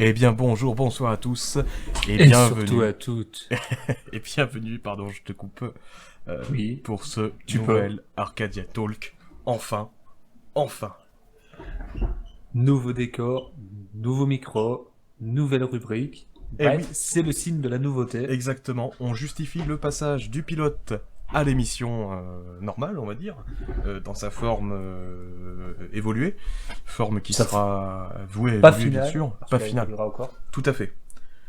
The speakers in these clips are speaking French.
Eh bien bonjour, bonsoir à tous et Et bienvenue. surtout à toutes. Et bienvenue, pardon, je te coupe, Oui, pour ce tu peux. nouvel Arcadia Talk. Enfin, enfin. Nouveau décor, nouveau micro, nouvelle rubrique. Eh Bref, oui, c'est le signe de la nouveauté. exactement, on justifie le passage du pilote à l'émission normale, on va dire, dans sa forme évoluée, forme qui Ça, sera vouée à pas évoluer bien final, sûr, parce pas qu'elle finale, évoluera encore. tout à fait.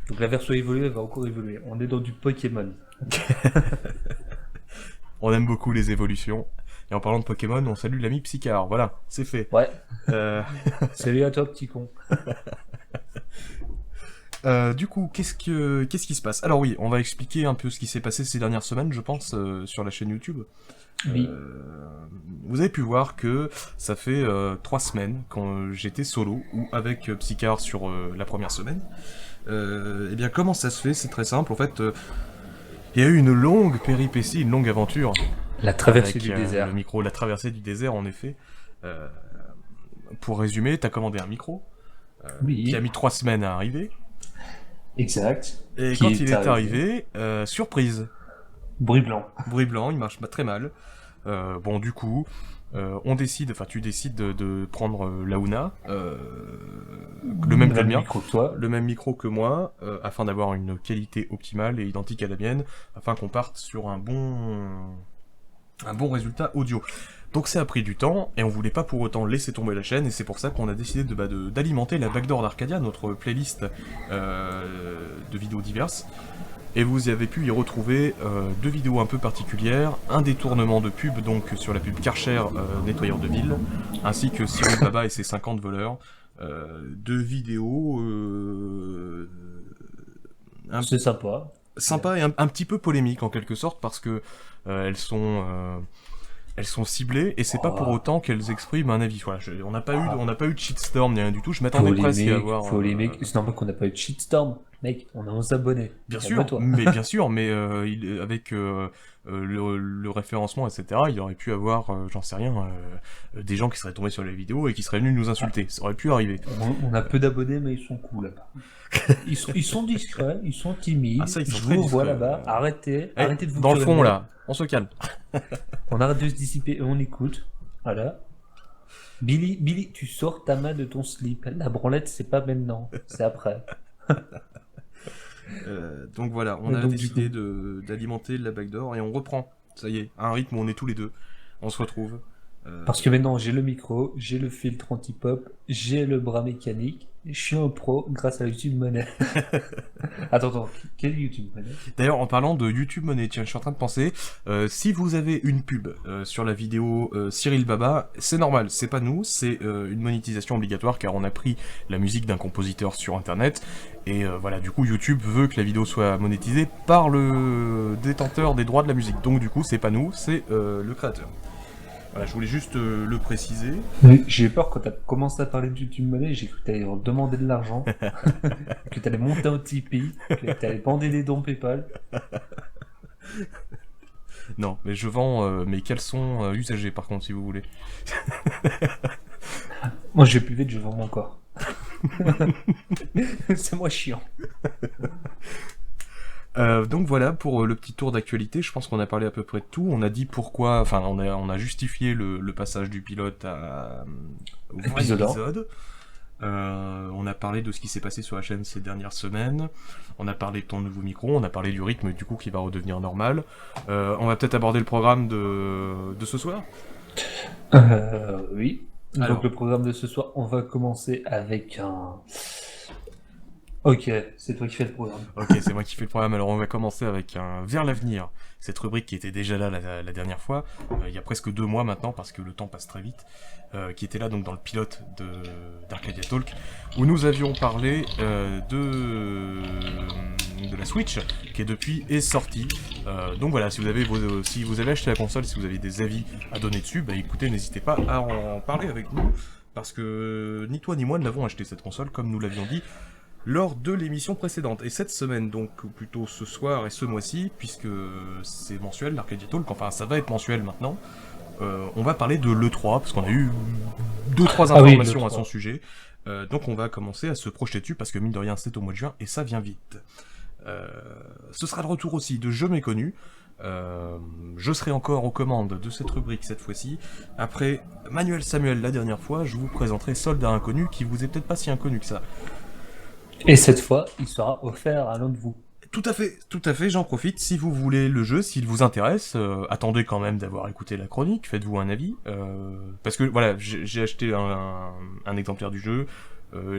Donc la version évoluée va encore évoluer. On est dans du Pokémon. On aime beaucoup les évolutions. Et en parlant de Pokémon, on salue l'ami Psycar, voilà, c'est fait. Ouais, Euh, salut à toi petit con. Du coup, qu'est-ce qui se passe? Alors oui, on va expliquer un peu ce qui s'est passé ces dernières semaines, je pense, sur la chaîne YouTube. Oui, Vous avez pu voir que ça fait 3 semaines quand j'étais solo ou avec Psycar sur la première semaine. Eh bien, comment ça se fait? C'est très simple. En fait, il y a eu une longue péripétie, une longue aventure la traversée avec du le désert. micro, la traversée du désert, en effet. Euh, pour résumer, t'as commandé un micro qui a Oui, mis 3 semaines à arriver. exact. Et Qui quand il est est arrivé. arrivé, surprise, Bruit blanc. bruit blanc, il marche pas très mal. Bon, du coup, tu décides de prendre Launa, le même Le que le même mien, micro que toi. le même micro que moi, afin d'avoir une qualité optimale et identique à la mienne, afin qu'on parte sur un bon résultat audio. Donc ça a pris du temps, et on voulait pas pour autant laisser tomber la chaîne, et c'est pour ça qu'on a décidé d'alimenter la Backdoor d'Arcadia, notre playlist de vidéos diverses. Et vous avez pu y retrouver deux vidéos un peu particulières, un détournement de pub donc sur la pub Karcher, nettoyeur de ville, ainsi que Cyril Baba et ses 50 voleurs. Deux vidéos un, C'est sympa. sympas et un petit peu polémiques en quelque sorte parce que elles sont ciblées et c'est pas pour Oh, autant qu'elles expriment un avis. Voilà, on ah. n'a pas eu de shitstorm ni rien du tout. Je m'attendais presque à Polémique, avoir polémique. C'est normal qu'on n'a pas eu de shitstorm. Mec, on a 11 abonnés. bien sûr, Calme-toi. bien sûr, mais avec le référencement, etc., il aurait pu avoir, j'en sais rien, des gens qui seraient tombés sur les vidéos et qui seraient venus nous Ah, insulter. Ça aurait pu arriver. on a peu d'abonnés, mais ils sont cool là-bas. Ils sont discrets, ils sont Ah timides. ça, ils sont Je très vous vois discrets. là-bas. Arrêtez, Eh, arrêtez de vous dans le fond, calmer. là, on se calme. On arrête de se dissiper et on écoute. Voilà. Billy, Billy, tu sors ta main de ton slip. La branlette, c'est pas maintenant, c'est après. Donc voilà, on Et a donc du décidé coup, d'alimenter la backdoor et on reprend. Ça y est, à un rythme où on est tous les deux. On se retrouve. Euh, parce que maintenant j'ai le micro, j'ai le filtre anti-pop, j'ai le bras mécanique, je suis un pro grâce à YouTube Money. Attends, quel YouTube Money? D'ailleurs, en parlant de YouTube Money, tiens, je suis en train de penser, si vous avez une pub sur la vidéo Cyril Baba, c'est normal, c'est pas nous, c'est une monétisation obligatoire car on a pris la musique d'un compositeur sur internet et voilà, du coup YouTube veut que la vidéo soit monétisée par le détenteur des droits de la musique. Donc du coup, c'est pas nous, c'est le créateur. Voilà, je voulais juste le préciser. Oui, j'ai eu peur quand t'as commencé à parler de YouTube Money, j'ai cru que t'allais leur demander de l'argent, que t'allais monter un Tipeee, que t'allais bander des dons PayPal. Non, mais je vends mes caleçons usagés par contre, si vous voulez. Moi j'ai plus vite, je vends mon corps. C'est moi chiant. Donc voilà pour le petit tour d'actualité, je pense qu'on a parlé à peu près de tout, on a dit pourquoi, enfin on a justifié le passage du pilote au vrai Épisode 1. épisode. On a parlé de ce qui s'est passé sur la chaîne ces dernières semaines, on a parlé de ton nouveau micro, on a parlé du rythme du coup qui va redevenir normal. On va peut-être aborder le programme de ce soir. Oui. Donc Alors, le programme de ce soir, on va commencer avec un... Ok, c'est toi qui fais le programme. ok, c'est moi qui fais le programme, alors on va commencer avec un Vers l'avenir, cette rubrique qui était déjà là la dernière fois, il y a presque 2 mois maintenant, parce que le temps passe très vite, qui était là donc dans le pilote d'Arcadia Talk, où nous avions parlé de la Switch, qui est depuis est sortie. Donc voilà, si vous avez acheté la console, si vous avez des avis à donner dessus, bah écoutez, n'hésitez pas à en parler avec nous, parce que ni toi ni moi ne l'avons acheté cette console, comme nous l'avions dit lors de l'émission précédente. Et cette semaine, donc, ou plutôt ce soir et ce mois-ci, puisque c'est mensuel, l'Arcadia Talk, enfin ça va être mensuel maintenant, on va parler de l'E3, parce qu'on a eu 2-3 Ah oui, informations à l'E3. son sujet. Donc on va commencer à se projeter dessus, parce que mine de rien, c'est au mois de juin, et ça vient vite. Ce sera le retour aussi de jeux méconnus. Je serai encore aux commandes de cette rubrique cette fois-ci. Après Manuel Samuel la dernière fois, je vous présenterai Soldat Inconnu, qui vous est peut-être pas si inconnu que ça. Et cette fois, il sera offert à l'un de vous. Tout à fait, j'en profite. Si vous voulez le jeu, s'il vous intéresse, attendez quand même d'avoir écouté la chronique, faites-vous un avis. Parce que voilà, j'ai acheté un exemplaire du jeu.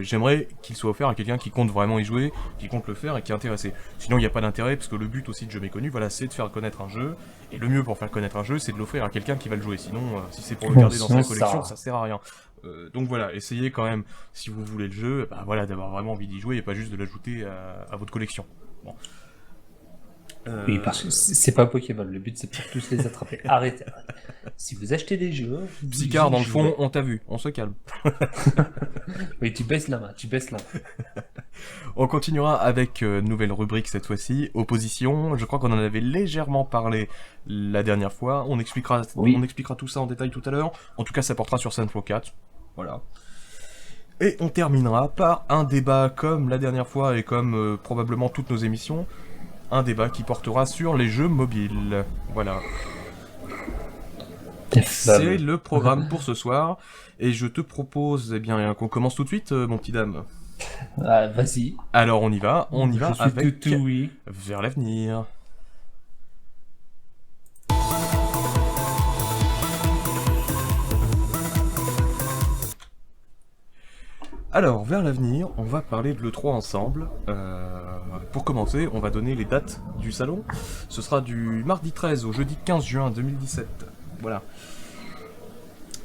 J'aimerais qu'il soit offert à quelqu'un qui compte vraiment y jouer, qui compte le faire et qui est intéressé. Sinon, il n'y a pas d'intérêt, parce que le but aussi de Jeux Méconnus, voilà, c'est de faire connaître un jeu. Et le mieux pour faire connaître un jeu, c'est de l'offrir à quelqu'un qui va le jouer. Sinon, si c'est pour le Bon, garder dans sa sinon, collection, ça- ça sert à rien. Donc voilà, essayez quand même, si vous voulez le jeu, bah voilà, d'avoir vraiment envie d'y jouer et pas juste de l'ajouter à votre collection. Bon. Oui, parce que c'est pas Pokémon, le but c'est pour tous les attraper. Arrêtez. Si vous achetez des jeux, vous Psicard, y dans le fond, jouez. on t'a vu, on se calme. Oui, tu baisses la main, tu baisses la main. On continuera avec nouvelle rubrique cette fois-ci, opposition. Je crois qu'on en avait légèrement parlé la dernière fois. Oui. On expliquera tout ça en détail tout à l'heure. En tout cas, ça portera sur Saints Row 4. Voilà. Et on terminera par un débat comme la dernière fois et comme probablement toutes nos émissions. Un débat qui portera sur les jeux mobiles. Voilà. C'est le programme pour ce soir. Et je te propose eh bien, qu'on commence tout de suite, mon petit dame. Ah, vas-y. Alors on y va Je suis avec tout oui. Vers l'avenir. Alors, vers l'avenir, on va parler de l'E3 ensemble. Pour commencer, on va donner les dates du salon. Ce sera du mardi 13 au jeudi 15 juin 2017. Voilà.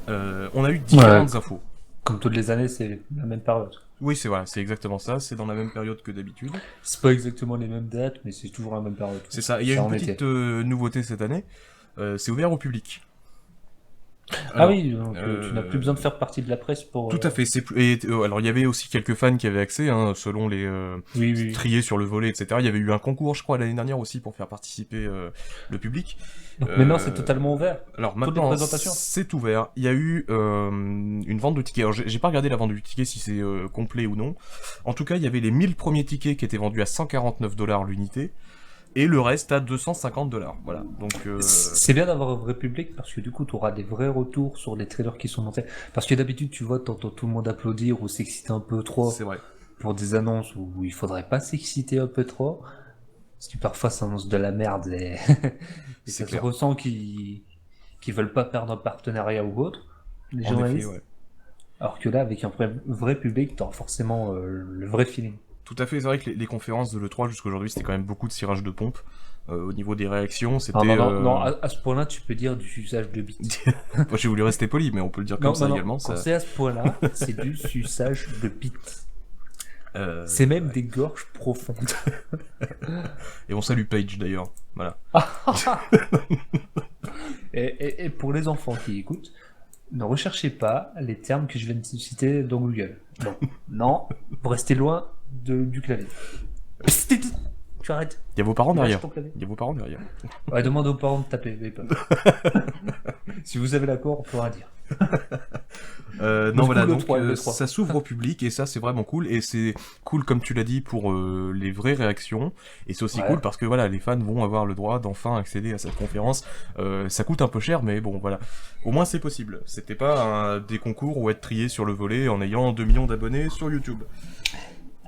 On a eu différentes infos. Comme toutes les années, c'est la même période. Oui, c'est voilà, c'est exactement ça. C'est dans la même période que d'habitude. C'est pas exactement les mêmes dates, mais c'est toujours la même période. C'est ça. Il y a Ça une en petite était. nouveauté cette année. C'est ouvert au public. Ah Alors, oui, donc tu n'as plus besoin de faire partie de la presse pour. Tout à fait. Alors, il y avait aussi quelques fans qui avaient accès, hein, selon les Oui, oui. triés sur le volet, etc. Il y avait eu un concours, je crois, l'année dernière aussi pour faire participer le public. Donc maintenant, c'est totalement ouvert. Alors Toutes les maintenant, présentations. c'est ouvert. Il y a eu une vente de tickets. Alors, j'ai pas regardé la vente du ticket si c'est complet ou non. En tout cas, il y avait les 1000 premiers tickets qui étaient vendus à 149$ l'unité. Et le reste à 250$. Voilà. Donc, C'est bien d'avoir un vrai public parce que du coup, tu auras des vrais retours sur les trailers qui sont montés. Parce que d'habitude, tu vois, t'entends tout le monde applaudir ou s'exciter un peu trop c'est vrai. pour des annonces où il faudrait pas s'exciter un peu trop. Parce que parfois, ça annonce de la merde et, et C'est ça se clair. ressent qu'ils veulent pas perdre un partenariat ou autre, les En journalistes. effet, ouais. Alors que là, avec un vrai public, t'auras forcément le vrai feeling. Tout à fait, c'est vrai que les conférences de l'E3 jusqu'à aujourd'hui, c'était quand même beaucoup de cirage de pompe. Au niveau des réactions, c'était... Ah, non, à ce point-là, tu peux dire du suçage de bite. Moi, j'ai voulu rester poli, mais on peut le dire comme ça également. Quand Ça... c'est à ce point-là, c'est du suçage de bite. Euh, C'est même des gorges profondes. Et on salue Page d'ailleurs. Voilà. Et pour les enfants qui écoutent, ne recherchez pas les termes que je viens de citer dans Google. Non, non, vous restez loin du clavier. Tu arrêtes. Il y a vos parents Lâche derrière. ton clavier. Il y a vos parents derrière. Ouais, demande aux parents de taper. Mais pas. Si vous avez l'accord, on pourra dire. Non, voilà, le donc 3, le 3. ça s'ouvre au public et ça c'est vraiment cool. Et c'est cool, comme tu l'as dit, pour les vraies réactions. Et c'est aussi Ouais. cool parce que voilà, les fans vont avoir le droit d'enfin accéder à cette conférence. Ça coûte un peu cher, mais bon, voilà. Au moins c'est possible. C'était pas des concours ou être trié sur le volet en ayant 2 millions d'abonnés sur YouTube.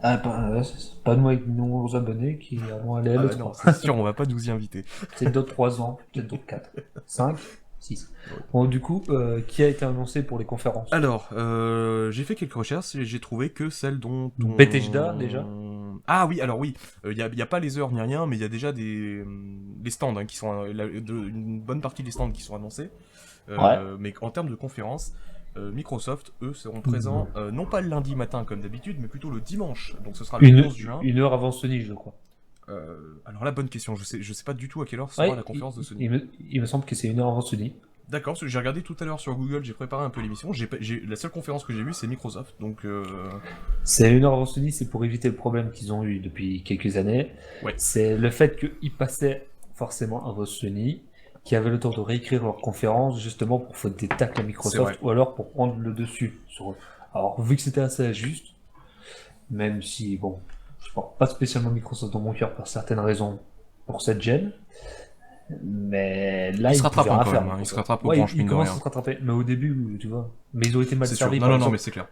Ah, c'est pas nous avec nos abonnés qui allons aller à Ah, l'autre. non, c'est sûr, on va pas nous y inviter. Peut-être d'autres 3 ans, peut-être d'autres 4, 5, 6. Ouais. Bon, du coup, qui a été annoncé pour les conférences? Alors, j'ai fait quelques recherches et j'ai trouvé que celle dont on... Bethesda, déjà. Ah oui, alors oui, il y a pas les heures ni rien, mais il y a déjà des stands hein, qui sont... une bonne partie des stands qui sont annoncés. Ouais. Mais en termes de conférences, Microsoft, eux, seront présents non pas le lundi matin comme d'habitude, mais plutôt le dimanche. Donc ce sera le 11 juin. Une heure avant Sony, je crois. Alors la bonne question, je sais pas du tout à quelle heure sera Ouais, la conférence de Sony. il me semble que c'est une heure avant Sony. D'accord, parce que j'ai regardé tout à l'heure sur Google, j'ai préparé un peu l'émission, la seule conférence que j'ai vue c'est Microsoft, donc C'est une heure avant Sony, c'est pour éviter le problème qu'ils ont eu depuis quelques années. ouais. C'est le fait qu'ils passaient forcément avant Sony qui avaient le temps de réécrire leur conférence justement pour foutre des tacles à C'est Microsoft vrai. ou alors pour prendre le dessus sur eux. Alors, vu que c'était assez injuste, même si, bon, je porte pas spécialement Microsoft dans mon cœur pour certaines raisons pour cette gen, mais là, Il se ils rattrape pouvaient rien quand faire, même, hein. Il se Microsoft. rattrape aux Ouais, branches, ils mine de commencent à rien. se rattraper, mais au début, tu vois. Mais ils ont été mal C'est sûr. servis, Non, par non, non, mais exemple, c'est clair.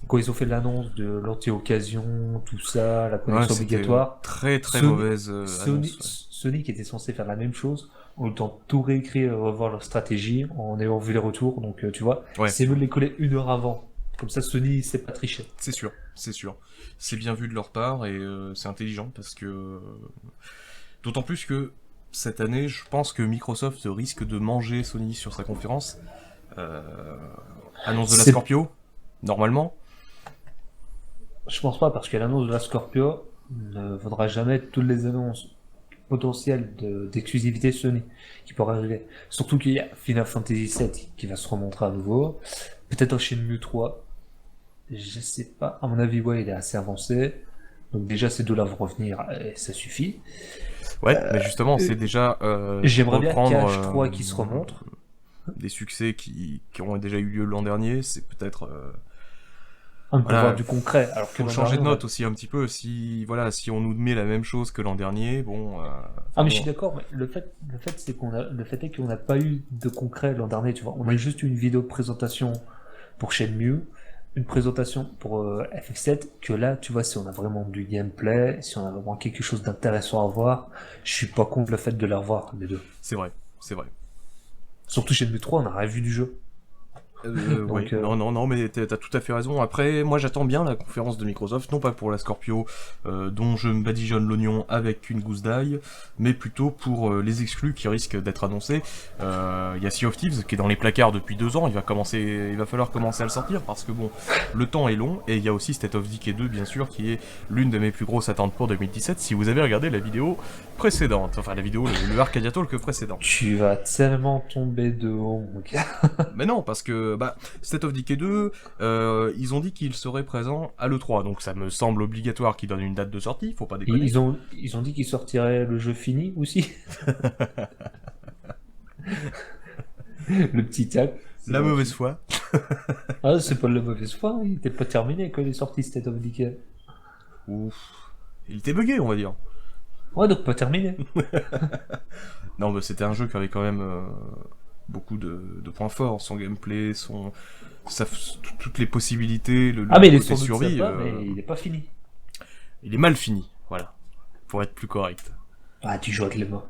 quand ils ont fait l'annonce de l'anti-occasion, tout ça, la Ouais, connexion c'était obligatoire. très très Sony, mauvaise Sony, annonce. Ouais. Sony qui était censé faire la même chose, ont eu le temps de tout réécrire et revoir leur stratégie en ayant vu les retours. Donc, tu vois, Ouais, c'est mieux de les coller 1 heure avant. Comme ça, Sony, c'est pas tricher. c'est sûr, c'est sûr. C'est bien vu de leur part et c'est intelligent parce que d'autant plus que cette année, je pense que Microsoft risque de manger Sony sur sa conférence. Euh, Annonce de la C'est, Scorpio, normalement. je pense pas, parce que l'annonce de la Scorpio ne vaudra jamais toutes les annonces potentielles d'exclusivité Sony qui pourraient arriver. Surtout qu'il y a Final Fantasy VII qui va se remontrer à nouveau. Peut-être un Shenmue 3. Je sais pas. À mon avis, ouais, il est assez avancé. Donc déjà, ces deux-là vont revenir et ça suffit. Ouais, mais justement, c'est Euh, déjà J'aimerais bien reprendre KH3 qui se remontre. des succès qui ont déjà eu lieu l'an dernier. C'est peut-être Pour voir voilà, du concret. Alors que faut l'an changer dernier, de on a... note aussi un petit peu. Si voilà, si on nous met la même chose que l'an dernier, bon, Ah, enfin mais je suis bon, d'accord, mais le fait, c'est le fait est qu'on n'a pas eu de concret l'an dernier, tu vois. On a juste eu une vidéo de présentation pour Shenmue, une présentation pour FF7, que là, tu vois, si on a vraiment du gameplay, si on a vraiment quelque chose d'intéressant à voir, je suis pas contre le fait de les revoir, les deux. c'est vrai, c'est vrai. Surtout Shenmue 3, on a rien vu du jeu. Oui, Donc, non, non, non, mais t'as tout à fait raison. Après, moi j'attends bien la conférence de Microsoft, non pas pour la Scorpio, dont je me badigeonne l'oignon avec une gousse d'ail, mais plutôt pour les exclus qui risquent d'être annoncés. Il y a Sea of Thieves qui est dans les placards depuis 2 ans, il va falloir commencer à le sortir parce que bon, le temps est long, et il y a aussi State of Decay 2, bien sûr, qui est l'une de mes plus grosses attentes pour 2017, si vous avez regardé la vidéo précédente, enfin la vidéo, le Arcadia Talk précédent. tu vas tellement tomber de haut, mon gars. Mais non, parce que bah, State of Decay 2, ils ont dit qu'il serait présent à l'E3, donc ça me semble obligatoire qu'ils donnent une date de sortie, faut pas déconner. Ils ont dit qu'ils sortiraient le jeu fini aussi. Le petit tac. C'est La bon. mauvaise foi. Ah, c'est pas de la mauvaise foi, il était pas terminé quand il est sorti State of Decay. Ouf. Il était bugué, on va dire. Ouais, donc pas terminé. Non, mais c'était un jeu qui avait quand même beaucoup de points forts, son gameplay, toutes les possibilités, Ah, mais il est côté sans doute survie, sympa, mais il est pas fini. il est mal fini, voilà, pour être plus correct. Ah, tu joues avec les mains.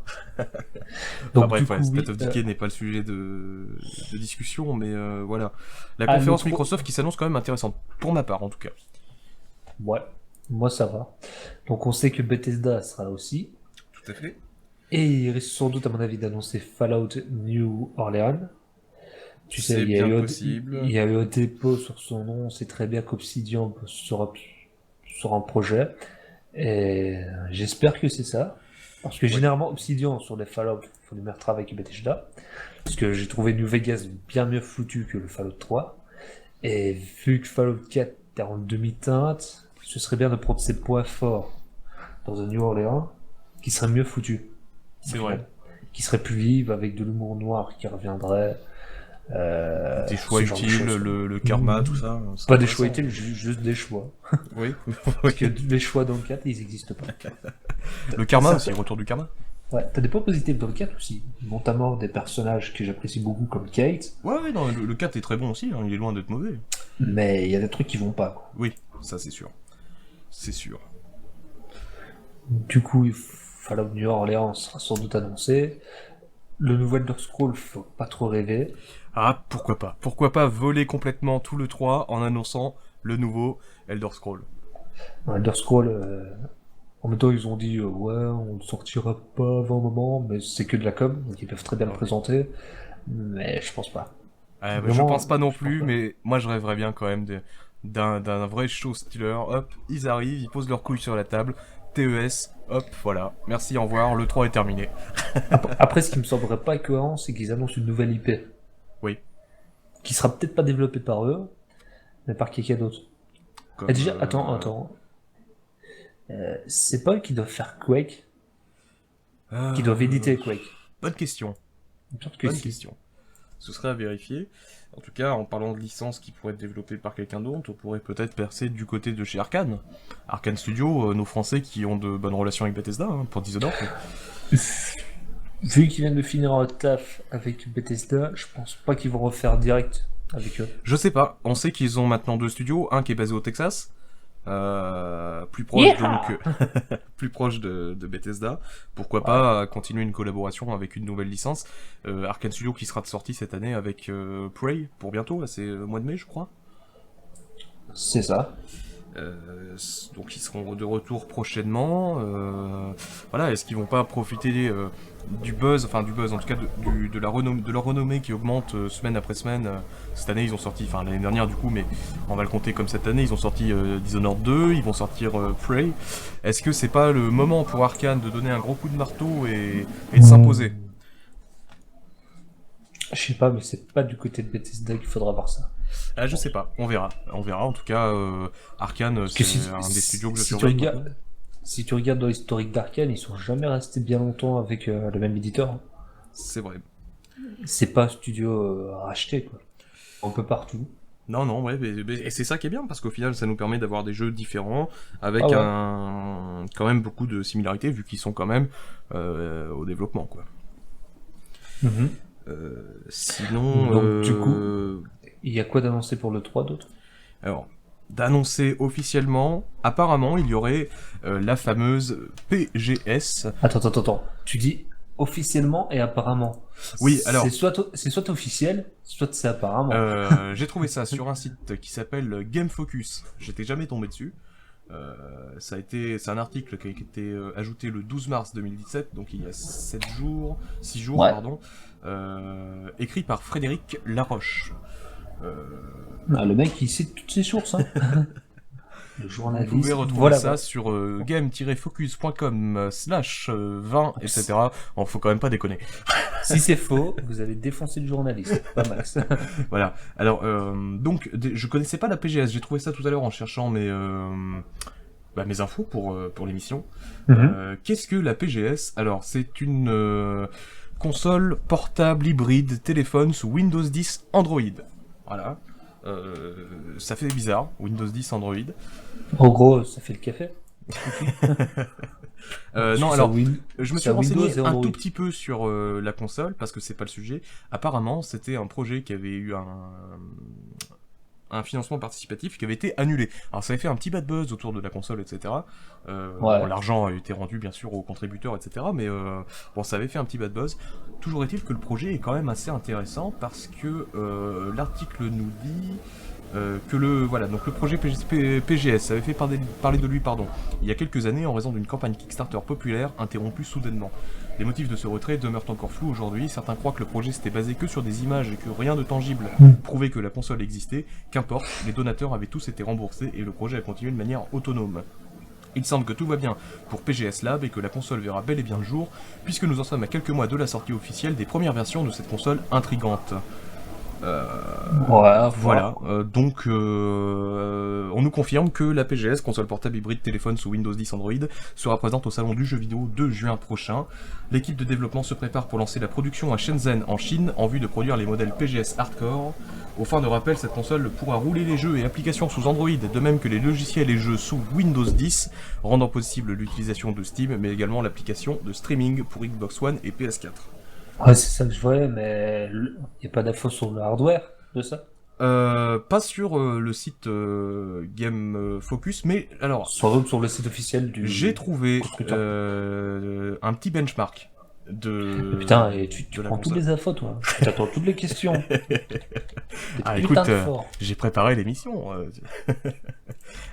Enfin Donc, du bref, ouais, coup, oui. State of Decay n'est pas le sujet de discussion, mais voilà. La Ah, conférence le pro- Microsoft qui s'annonce quand même intéressante, pour ma part en tout cas. Ouais, moi ça va. Donc, on sait que Bethesda sera là aussi. Tout à fait. Et il risque sans doute, à mon avis, d'annoncer Fallout New Orleans. Tu sais, C'est bien possible. il y a eu un dépôt sur son nom. On sait très bien qu'Obsidian sera sur un projet. Et j'espère que c'est ça. Parce que Ouais. généralement, Obsidian, sur les Fallout, font du meilleur travail que Bethesda. Parce que j'ai trouvé New Vegas bien mieux foutu que le Fallout 3. Et vu que Fallout 4 est en demi-teinte, ce serait bien de prendre ses points forts dans un New Orleans qui serait mieux foutu. C'est vrai. Qui serait plus vive, avec de l'humour noir qui reviendrait. Des choix Ce genre de utiles, choses. le karma, tout ça. c'est Pas des choix intéressant. utiles, juste des choix. Oui. Parce que les choix dans le 4, ils n'existent pas. Le karma Ça, aussi, retour du karma. Ouais, t'as des points positifs dans le 4 aussi. Notamment des personnages que j'apprécie beaucoup comme Kate, Ouais, non, le 4 est très bon aussi, hein, il est loin d'être mauvais. mais il y a des trucs qui vont pas, quoi. Oui, ça c'est sûr. C'est sûr. Du coup, Fallout New Orleans sera sans doute annoncé. Le nouvel Elder Scrolls, faut pas trop rêver. Ah, pourquoi pas? Pourquoi pas voler complètement tout le 3 en annonçant le nouveau Elder Scroll? Dans Elder Scrolls, en même temps, ils ont dit ouais, on ne sortira pas avant un moment, mais c'est que de la com, donc ils peuvent très bien le Ouais. présenter. Mais je pense pas. Je Vraiment, pense pas non je pense plus, pas. mais moi je rêverais bien quand même d'un vrai show stealer. Hop, ils arrivent, ils posent leurs couilles sur la table. TES, hop, voilà. Merci, au revoir, le 3 est terminé. Après, ce qui me semblerait pas cohérent, c'est qu'ils annoncent une nouvelle IP, Oui. qui sera peut-être pas développée par eux, mais par quelqu'un d'autre. Comme, Ah, déjà, attends. C'est pas eux qui doivent faire Quake, qui doivent éditer Quake. Bonne question. Il me semble que Bonne si. question. Ce serait à vérifier. En tout cas, en parlant de licences qui pourraient être développées par quelqu'un d'autre, on pourrait peut-être percer du côté de chez Arkane. Arkane Studio, nos Français qui ont de bonnes relations avec Bethesda, pour Dishonored. Vu qu'ils viennent de finir un taf avec Bethesda, je pense pas qu'ils vont refaire direct avec eux. Je sais pas, on sait qu'ils ont maintenant 2 studios, un qui est basé au Texas, plus proche Yeehaw plus proche de Bethesda. Pourquoi pas continuer une collaboration avec une nouvelle licence. Arkane Studio qui sera sortie cette année avec Prey pour bientôt, là, c'est le mois de mai je crois. C'est ça. Donc ils seront de retour prochainement. Voilà, est-ce qu'ils vont pas profiter du buzz en tout cas de leur renommée qui augmente semaine après semaine. Cette année ils ont sorti, enfin l'année dernière du coup, mais on va le compter comme cette année, ils ont sorti Dishonored 2, ils vont sortir Prey. Est-ce que c'est pas le moment pour Arkane de donner un gros coup de marteau et de s'imposer? Je sais pas, mais c'est pas du côté de Bethesda qu'il faudra voir ça. Ah, je sais pas, on verra. En tout cas, Arkane, Parce que c'est un des studios que je si tu surveille. regardes, si tu regardes dans l'historique d'Arkane, ils sont jamais restés bien longtemps avec le même éditeur. C'est vrai. C'est pas un studio racheté, quoi. Un peu partout. Non, ouais, et c'est ça qui est bien, parce qu'au final, ça nous permet d'avoir des jeux différents, avec quand même beaucoup de similarités, vu qu'ils sont quand même au développement, quoi. Sinon... Donc, du coup, il y a quoi d'annoncé pour le 3 d'autre? Alors, d'annoncer officiellement, apparemment, il y aurait la fameuse PGS. Attends. Tu dis officiellement et apparemment. Oui, alors... C'est soit officiel, soit c'est apparemment. J'ai trouvé ça sur un site qui s'appelle Game Focus. J'étais jamais tombé dessus. C'est un article qui a été ajouté le 12 mars 2017, donc il y a 6 jours, Ouais. pardon, écrit par Frédéric Laroche. Le mec, il cite toutes ses sources. Hein. Le Vous journaliste. pouvez retrouver Voilà, ça ouais. sur game-focus.com/20, etc. Bon, faut quand même pas déconner. Si c'est faux, vous allez défoncer le journaliste. Pas Max. Voilà. Alors, donc, je connaissais pas la PGS. J'ai trouvé ça tout à l'heure en cherchant mes infos pour l'émission. Qu'est-ce que la PGS? Alors, c'est une console portable hybride téléphone sous Windows 10 Android. Voilà. Ça fait bizarre, Windows 10 Android. En gros, ça fait le café. Non, Ça alors, win- je me suis ça Windows renseigné et un Android. tout petit peu sur la console, parce que c'est pas le sujet. Apparemment, c'était un projet qui avait eu un financement participatif qui avait été annulé. Alors ça avait fait un petit bad buzz autour de la console, etc. Bon, l'argent a été rendu bien sûr aux contributeurs, etc. Mais bon, ça avait fait un petit bad buzz. Toujours est-il que le projet est quand même assez intéressant parce que l'article nous dit que donc le projet PGS avait fait parler de lui il y a quelques années en raison d'une campagne Kickstarter populaire interrompue soudainement. Les motifs de ce retrait demeurent encore flous aujourd'hui. Certains croient que le projet s'était basé que sur des images et que rien de tangible prouvait que la console existait. Qu'importe, les donateurs avaient tous été remboursés et le projet a continué de manière autonome. Il semble que tout va bien pour PGS Lab et que la console verra bel et bien le jour, puisque nous en sommes à quelques mois de la sortie officielle des premières versions de cette console intrigante. Voilà, donc on nous confirme que la PGS, console portable hybride téléphone sous Windows 10 Android, sera présente au salon du jeu vidéo 2 juin prochain. L'équipe de développement se prépare pour lancer la production à Shenzhen en Chine en vue de produire les modèles PGS Hardcore. Au fin de rappel, cette console pourra rouler les jeux et applications sous Android, de même que les logiciels et jeux sous Windows 10, rendant possible l'utilisation de Steam, mais également l'application de streaming pour Xbox One et PS4. Ouais, c'est ça que je voyais, mais il n'y a pas d'infos sur le hardware de ça. Pas sur le site Game Focus, mais alors Sans doute sur le site officiel du. j'ai trouvé constructeur. un petit benchmark de. Putain, et tu de la prends toutes console. les infos, toi. Tu t'attends toutes les questions. T'es Ah, putain écoute, de fort. j'ai préparé l'émission.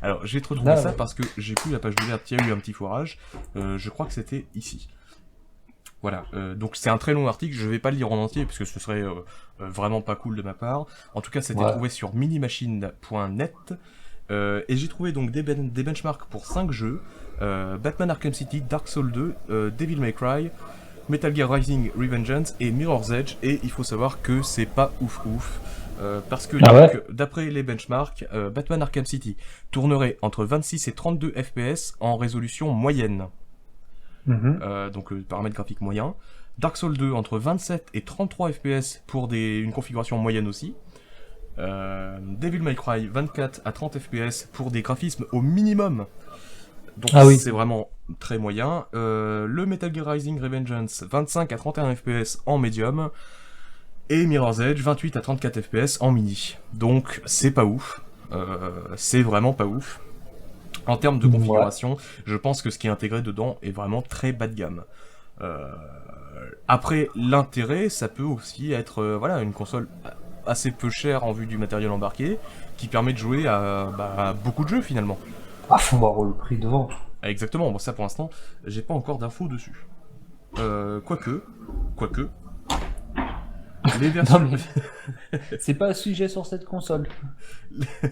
Alors, j'ai retrouvé Ah, ça ouais. parce que j'ai plus la page de verte, il y a eu un petit foirage. Je crois que c'était ici. Voilà, donc c'est un très long article, je vais pas le lire en entier parce que ce serait vraiment pas cool de ma part. En tout cas, c'était Ouais. trouvé sur minimachine.net. Et j'ai trouvé donc des benchmarks pour 5 jeux. Batman Arkham City, Dark Souls 2, Devil May Cry, Metal Gear Rising Revengeance et Mirror's Edge. Et il faut savoir que c'est pas ouf. Parce que Ah donc, ouais d'après les benchmarks, Batman Arkham City tournerait entre 26 et 32 FPS en résolution moyenne. Donc paramètre graphique moyen. Dark Souls 2 entre 27 et 33 FPS pour une configuration moyenne aussi. Devil May Cry 24 à 30 FPS pour des graphismes au minimum. Donc c'est vraiment très moyen. Le Metal Gear Rising Revengeance 25 à 31 FPS en médium. Et Mirror's Edge 28 à 34 FPS en mini. Donc c'est pas ouf. C'est vraiment pas ouf. En termes de configuration, je pense que ce qui est intégré dedans est vraiment très bas de gamme. Après, l'intérêt, ça peut aussi être une console assez peu chère en vue du matériel embarqué, qui permet de jouer à beaucoup de jeux finalement. Ah, faut voir le prix de vente. Exactement, bon ça pour l'instant, j'ai pas encore d'infos dessus. Quoique... Les versions... Non, mais... c'est pas un sujet sur cette console.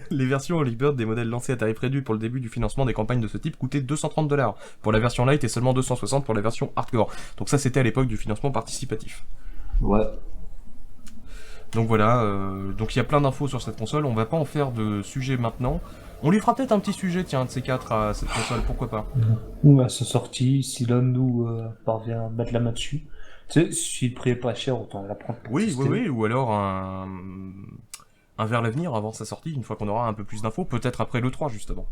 Les versions Early Bird des modèles lancés à tarif réduit pour le début du financement des campagnes de ce type coûtaient 230$ pour la version light et seulement 260 pour la version hardcore. Donc ça c'était à l'époque du financement participatif. Ouais. Donc voilà, donc il y a plein d'infos sur cette console, on va pas en faire de sujet maintenant. On lui fera peut-être un petit sujet, tiens, un de ces quatre à cette console, pourquoi pas. Ou à sa sortie, si l'un de nous parvient à mettre la main dessus. Tu sais, si le prix est pas cher, autant la prendre pour tester. Oui, ou alors un vers l'avenir avant sa sortie, une fois qu'on aura un peu plus d'infos, peut-être après l'E3 justement.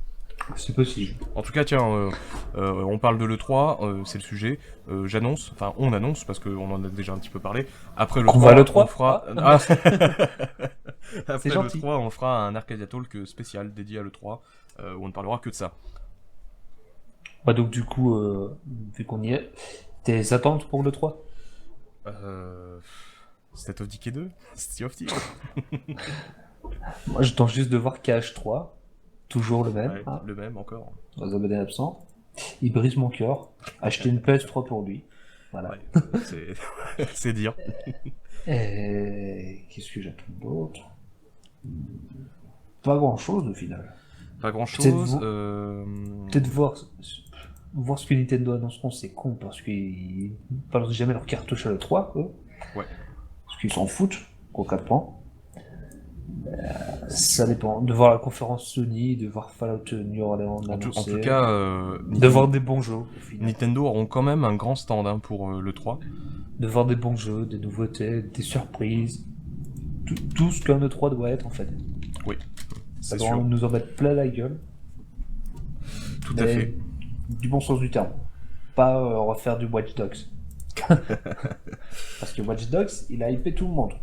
C'est possible. En tout cas, tiens, on parle de l'E3, c'est le sujet. On annonce, parce qu'on en a déjà un petit peu parlé. Après On va l'E3, l'E3 on fera... Après l'E3, on fera un Arcadia Talk spécial dédié à l'E3, où on ne parlera que de ça. Ouais, donc du coup, vu qu'on y est, tes attentes pour l'E3 ? State of Decay 2, Sea of Thieves. Moi, j'attends juste de voir KH3, toujours le même. Ouais, le même encore. Dans un abonné absent. Il brise mon cœur. Acheter une PS3 pour lui. Voilà. Ouais, c'est dire. Et qu'est-ce que j'attends d'autre ? Pas grand chose au final. Pas grand chose. Peut-être voir ce que Nintendo annonceront, c'est con parce qu'ils balancent jamais leur cartouche à l'E3, eux. Ouais. Parce qu'ils s'en foutent, concrètement. Ça dépend. De voir la conférence Sony, de voir Fallout New Orleans annoncé. En tout cas, de voir des bons jeux. Au final. Nintendo auront quand même un grand stand pour l'E3. De voir des bons jeux, des nouveautés, des surprises. Tout ce qu'un E3 doit être en fait. Oui, Ça c'est doit sûr. nous en mettre plein la gueule. Tout à fait. Du bon sens du terme. Pas refaire du Watch Dogs. Parce que Watch Dogs, il a hypé tout le monde.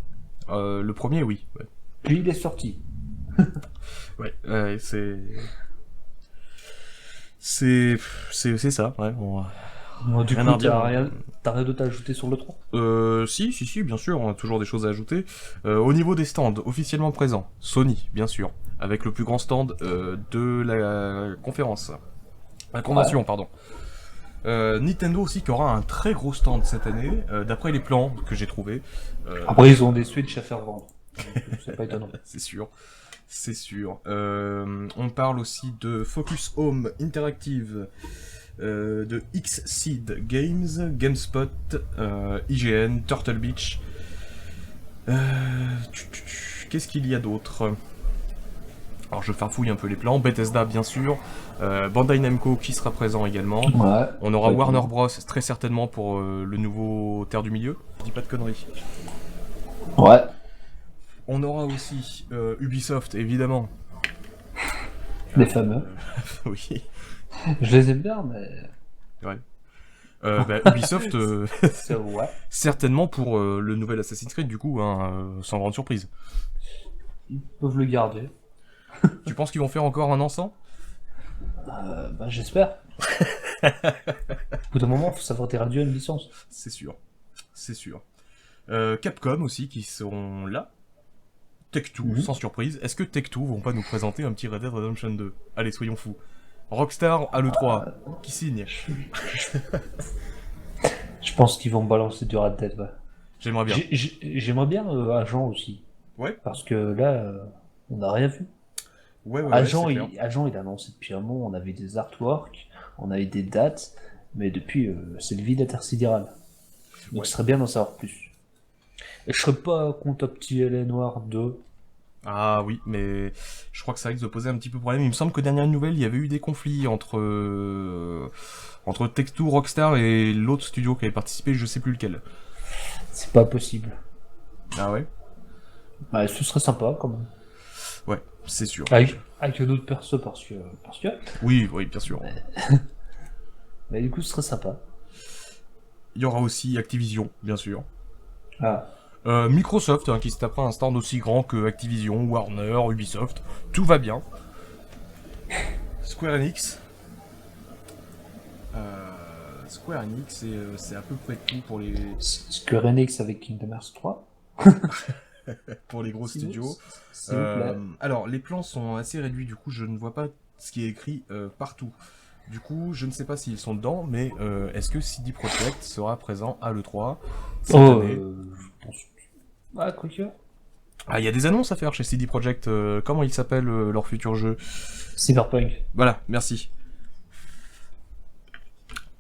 Le premier, oui. Ouais. Puis il est sorti. Ouais, c'est ça, ouais. Du Rien coup, à redire. t'as rien d'autre à ajouter sur le 3 ? Si, bien sûr, on a toujours des choses à ajouter. Au niveau des stands officiellement présents, Sony, bien sûr, avec le plus grand stand de la conférence. La convention, pardon. Nintendo aussi qui aura un très gros stand cette année, d'après les plans que j'ai trouvés. Après, ils ont des Switch à faire vendre. C'est pas étonnant. C'est sûr. On parle aussi de Focus Home Interactive, de Xseed Games, GameSpot, IGN, Turtle Beach. Qu'est-ce qu'il y a d'autre ? Alors je farfouille un peu les plans. Bethesda bien sûr, Bandai Namco qui sera présent également. Ouais. On aura Warner Bros très certainement pour le nouveau Terre du Milieu. Je dis pas de conneries. Ouais. On aura aussi Ubisoft évidemment. Les fameux. Oui. Je les aime bien, mais. Ouais. Ubisoft, ouais. certainement pour le nouvel Assassin's Creed, du coup, sans grande surprise. Ils peuvent le garder. Tu penses qu'ils vont faire encore un an sans ? J'espère. Au bout d'un moment, ça va traduire une licence. C'est sûr. Capcom aussi, qui seront là. Tech2, sans surprise. Est-ce que Tech2 vont pas nous présenter un petit Red Dead Redemption 2 ? Allez, soyons fous. Rockstar à l'E3, qui signe ? Je pense qu'ils vont balancer du Red Dead, ouais. J'aimerais bien. J'aimerais bien Agent aussi. Ouais. Parce que là, on n'a rien vu. Ouais, Agent, il a annoncé depuis un moment, on avait des artworks, on avait des dates, mais depuis, c'est le vide intersidéral. Donc ce serait bien d'en savoir plus. Et je serais pas contre un petit LA Noir 2, Ah oui, mais je crois que ça risque de poser un petit peu problème. Il me semble que dernière nouvelle, il y avait eu des conflits entre Take-Two, Rockstar et l'autre studio qui avait participé, je sais plus lequel. C'est pas possible. Ah ouais? Bah, ce serait sympa quand même. Ouais, c'est sûr. Avec un autre perso parce que. Oui, oui, bien sûr. Mais du coup, ce serait sympa. Il y aura aussi Activision, bien sûr. Ah. Microsoft, hein, qui se tapera un stand aussi grand que Activision, Warner, Ubisoft. Tout va bien. Square Enix. Square Enix, c'est à peu près tout Square Enix avec Kingdom Hearts 3. pour les gros studios. S'il vous plaît. Alors, les plans sont assez réduits, du coup, je ne vois pas ce qui est écrit partout. Du coup, je ne sais pas s'ils sont dedans, mais est-ce que CD Projekt sera présent à l'E3 cette année Je pense. Ah, quoi que. Ah, il y a des annonces à faire chez CD Projekt. Comment ils s'appellent leur futur jeu? Cyberpunk. Voilà, merci.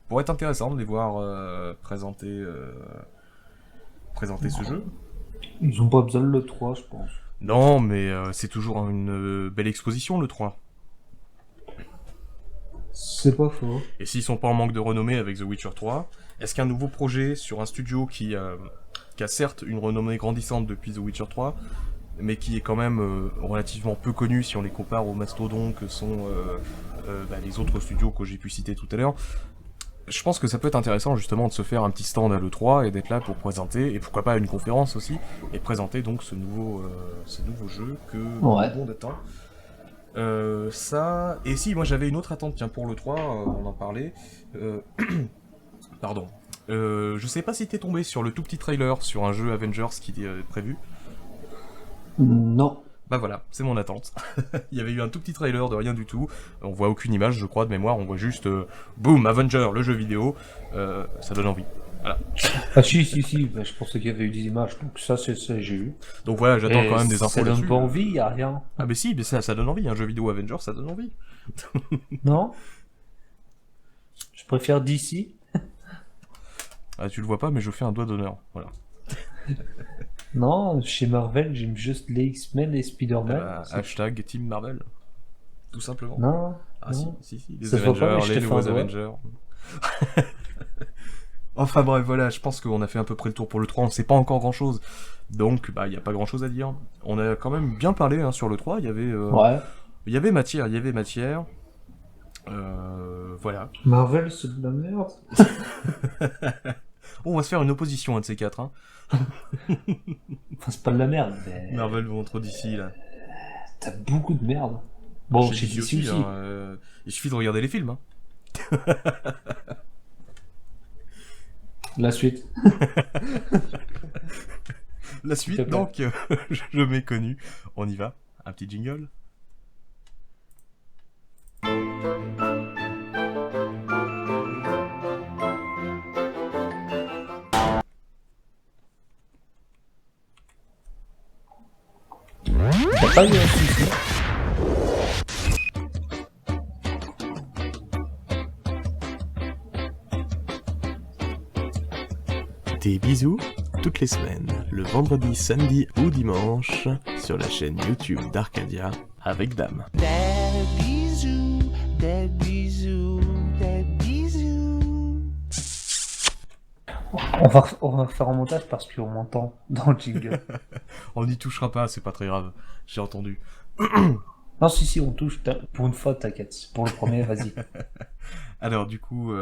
Pourrait être intéressant de les voir présenter ce jeu. Ils ont pas besoin de l'E3, je pense. Non, mais c'est toujours une belle exposition, le 3. C'est pas faux. Et s'ils sont pas en manque de renommée avec The Witcher 3, est-ce qu'un nouveau projet sur un studio qui a certes une renommée grandissante depuis The Witcher 3, mais qui est quand même relativement peu connu si on les compare aux mastodons que sont les autres studios que j'ai pu citer tout à l'heure, je pense que ça peut être intéressant justement de se faire un petit stand à l'E3 et d'être là pour présenter, et pourquoi pas une conférence aussi, et présenter donc ce nouveau jeu que Ouais. bon d'attendre. Ça, et si, moi j'avais une autre attente, tiens, pour l'E3, on en parlait. Pardon. Je sais pas si t'es tombé sur le tout petit trailer sur un jeu Avengers qui est prévu. Non. Bah voilà, c'est mon attente. Il y avait eu un tout petit trailer de rien du tout. On voit aucune image, je crois, de mémoire. On voit juste boum, Avenger, le jeu vidéo. Ça donne envie. Voilà. Ah si. Bah, je pensais qu'il y avait eu des images, donc ça, j'ai eu. Donc voilà, j'attends Et quand même des infos ça donne là-dessus. pas envie, y a rien. Ah mais si, mais ça donne envie. Un jeu vidéo Avenger, ça donne envie. Non. Je préfère DC. Ah, tu le vois pas, mais je fais un doigt d'honneur. Voilà. Non, chez Marvel, j'aime juste les X-Men et Spider-Man. Hashtag Team Marvel. Tout simplement. Non. Ah non. si. Les Ça se voit pas, mais Avengers, je les te fais nouveaux un doigt. Avengers. Enfin bref, voilà, je pense qu'on a fait à peu près le tour pour le 3, on sait pas encore grand chose. Donc, bah, il n'y a pas grand chose à dire. On a quand même bien parlé sur le 3, Ouais. il y avait matière. Voilà. Marvel, c'est de la merde. On va se faire une opposition, un de ces quatre. Hein. Enfin, c'est pas de la merde, mais Marvel contre DC, là. t'as beaucoup de merde. Bon, chez DC DC aussi. hein, il suffit de regarder les films. Hein. La suite. La S'il suite, te plaît. donc, je m'ai connu. On y va. Un petit jingle. T'as pas eu un souci. Des bisous toutes les semaines, le vendredi, samedi ou dimanche, sur la chaîne YouTube d'Arcadia avec Dame. Des bisous, des bisous, des bisous. On va faire un montage parce qu'on m'entend dans le jingle. On n'y touchera pas, c'est pas très grave. J'ai entendu. Non, si, on touche. Pour une fois, t'inquiète. Pour le premier, vas-y. Alors du coup,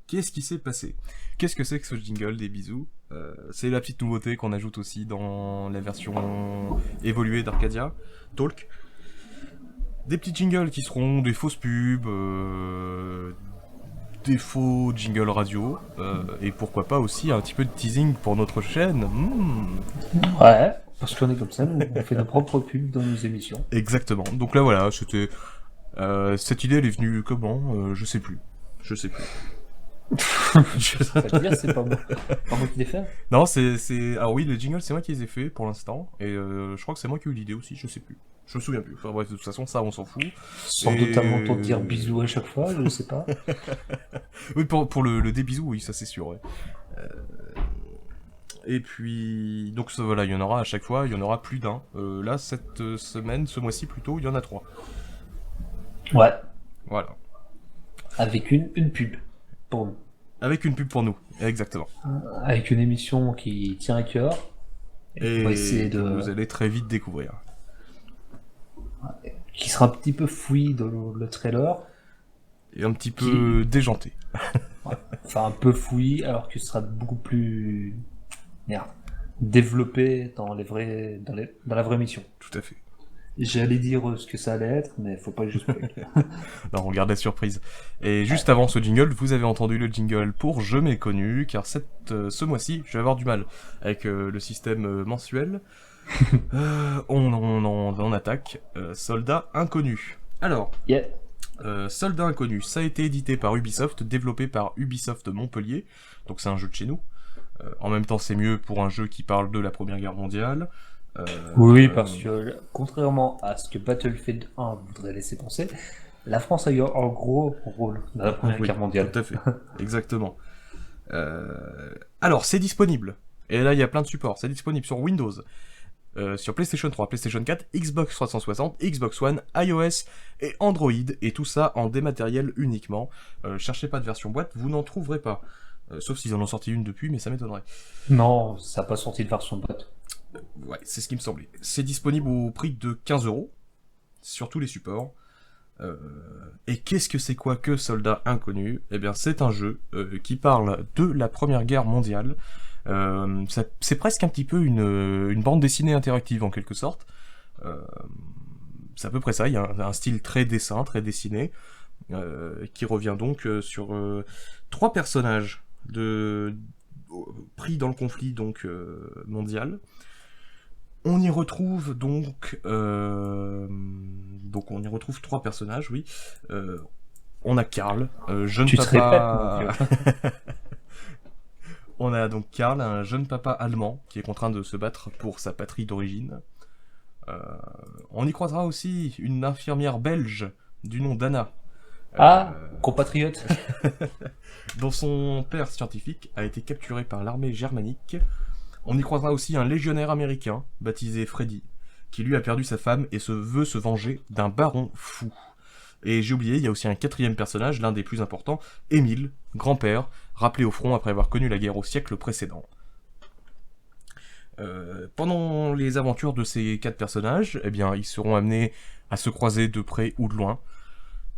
qu'est-ce qui s'est passé? Qu'est-ce que c'est que ce jingle des bisous? C'est la petite nouveauté qu'on ajoute aussi dans la version évoluée d'Arcadia Talk. Des petits jingles qui seront des fausses pubs, des faux jingles radio, et pourquoi pas aussi un petit peu de teasing pour notre chaîne. Ouais, parce qu'on est comme ça, nous, on fait nos propres pubs dans nos émissions. Exactement. Donc là voilà, c'était... cette idée elle est venue comment? Je sais plus. Ça veut dire, c'est pas moi. Pas moi qui l'ai fait. Non, c'est... Alors oui, les jingles, c'est moi qui les ai faits pour l'instant. Et je crois que c'est moi qui ai eu l'idée aussi, je sais plus. Je me souviens plus. Enfin bref, de toute façon, ça, on s'en fout. Sans Et- notamment te dire bisous à chaque fois, je sais pas. Oui, pour le débisou, oui, ça c'est sûr, ouais. Et puis, donc voilà, il y en aura à chaque fois, il y en aura plus d'un. Là, cette semaine, ce mois-ci plutôt, il y en a 3. Ouais, Voilà. avec une pub pour nous. Avec une pub pour nous, exactement. Avec une émission qui tient à cœur. Et on va essayer que vous allez très vite découvrir. qui sera un petit peu fouillis dans le trailer. Et un petit peu déjanté. Enfin, un peu fouillis, alors que ce sera beaucoup plus développé dans la vraie mission. Tout à fait. J'allais dire ce que ça allait être, mais faut pas juste Non, on garde la surprise. Et juste avant ce jingle, vous avez entendu le jingle pour Je m'ai connu, car ce mois-ci, je vais avoir du mal avec le système mensuel. On attaque Soldat Inconnu. Alors, Yeah. Soldat Inconnu, ça a été édité par Ubisoft, développé par Ubisoft Montpellier, donc c'est un jeu de chez nous. En même temps, c'est mieux pour un jeu qui parle de la Première Guerre mondiale. Oui, parce que contrairement à ce que Battlefield 1 voudrait laisser penser, la France a eu un gros rôle dans la Première Oui, Guerre mondiale. tout à fait, exactement. Alors, c'est disponible, et là il y a plein de supports, c'est disponible sur Windows, sur PlayStation 3, PlayStation 4, Xbox 360, Xbox One, iOS et Android, et tout ça en dématériel uniquement. Cherchez pas de version boîte, vous n'en trouverez pas. Sauf s'ils en ont sorti une depuis, mais ça m'étonnerait. Non, ça n'a pas sorti de version de boîte. Ouais, c'est ce qui me semblait. C'est disponible au prix de 15€ sur tous les supports. Et qu'est-ce que c'est quoi que Soldat Inconnu ? Eh bien, c'est un jeu qui parle de la Première Guerre mondiale. C'est presque un petit peu une bande dessinée interactive en quelque sorte. C'est à peu près ça. Il y a un style très dessin, très dessiné, qui revient donc sur 3 personnages pris dans le conflit donc mondial. On y retrouve donc on y retrouve 3 personnages, oui. On a Karl, jeune Tu te papa. répètes, On a donc Karl, un jeune papa allemand qui est contraint de se battre pour sa patrie d'origine. On y croisera aussi une infirmière belge du nom d'Anna. Compatriote. Dont son père scientifique a été capturé par l'armée germanique. On y croisera aussi un légionnaire américain, baptisé Freddy, qui lui a perdu sa femme et veut se venger d'un baron fou. Et j'ai oublié, il y a aussi un 4e personnage, l'un des plus importants, Émile, grand-père, rappelé au front après avoir connu la guerre au siècle précédent. Pendant les aventures de ces 4 personnages, eh bien, ils seront amenés à se croiser de près ou de loin.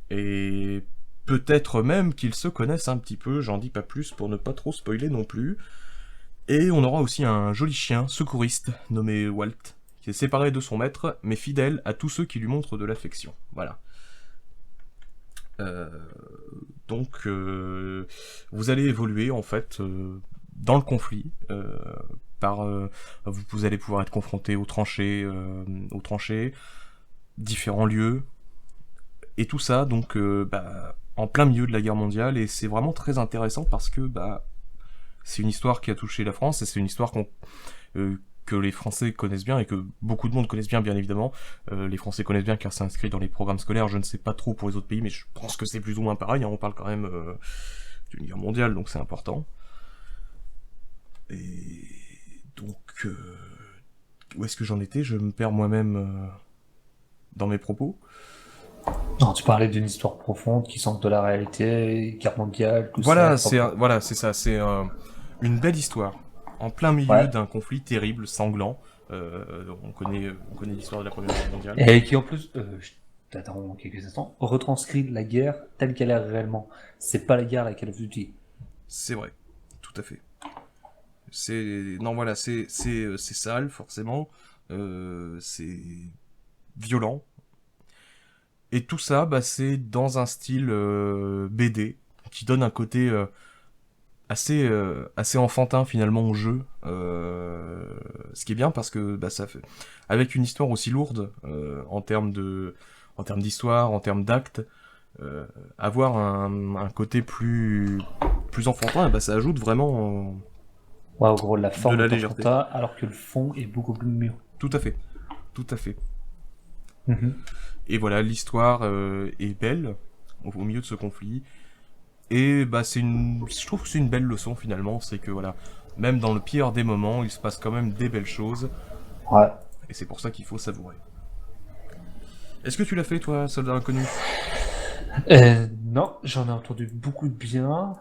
Et peut-être même qu'ils se connaissent un petit peu, j'en dis pas plus pour ne pas trop spoiler non plus. Et on aura aussi un joli chien secouriste nommé Walt, qui est séparé de son maître, mais fidèle à tous ceux qui lui montrent de l'affection. Voilà. Donc, vous allez évoluer en fait dans le conflit. Vous allez pouvoir être confronté aux tranchées, différents lieux, et tout ça donc en plein milieu de la guerre mondiale, et c'est vraiment très intéressant parce que c'est une histoire qui a touché la France, et c'est une histoire que les Français connaissent bien, et que beaucoup de monde connaissent bien évidemment. Les Français connaissent bien car c'est inscrit dans les programmes scolaires, je ne sais pas trop pour les autres pays, mais je pense que c'est plus ou moins pareil, hein. On parle quand même d'une guerre mondiale, donc c'est important. Et donc, où est-ce que j'en étais ? Je me perds moi-même dans mes propos. Non, tu parlais d'une histoire profonde qui semble de la réalité, guerre mondiale, tout Voilà, ça. c'est ça, c'est une belle histoire, en plein milieu d'un conflit terrible, sanglant. On connaît l'histoire de la Première Guerre mondiale. Et qui en plus, je t'interromps quelques instants, retranscrit la guerre telle qu'elle est réellement. C'est pas la guerre à laquelle vous dites. C'est vrai, tout à fait. C'est sale, forcément. C'est violent. Et tout ça, c'est dans un style BD, qui donne un côté assez enfantin finalement au jeu. Ce qui est bien parce que ça fait, avec une histoire aussi lourde en termes d'histoire, en termes d'actes, avoir un côté plus enfantin, ça ajoute vraiment Ouais, en gros, la forme de la est légèreté. enfantin, alors que le fond est beaucoup plus mûr. Tout à fait, tout à fait. Mhm. Et voilà, l'histoire est belle au milieu de ce conflit. Et je trouve que c'est une belle leçon finalement, c'est que voilà, Même dans le pire des moments, il se passe quand même des belles choses, Ouais. et c'est pour ça qu'il faut savourer. Est-ce que tu l'as fait, toi, Soldat Inconnu? Non, j'en ai entendu beaucoup de bien,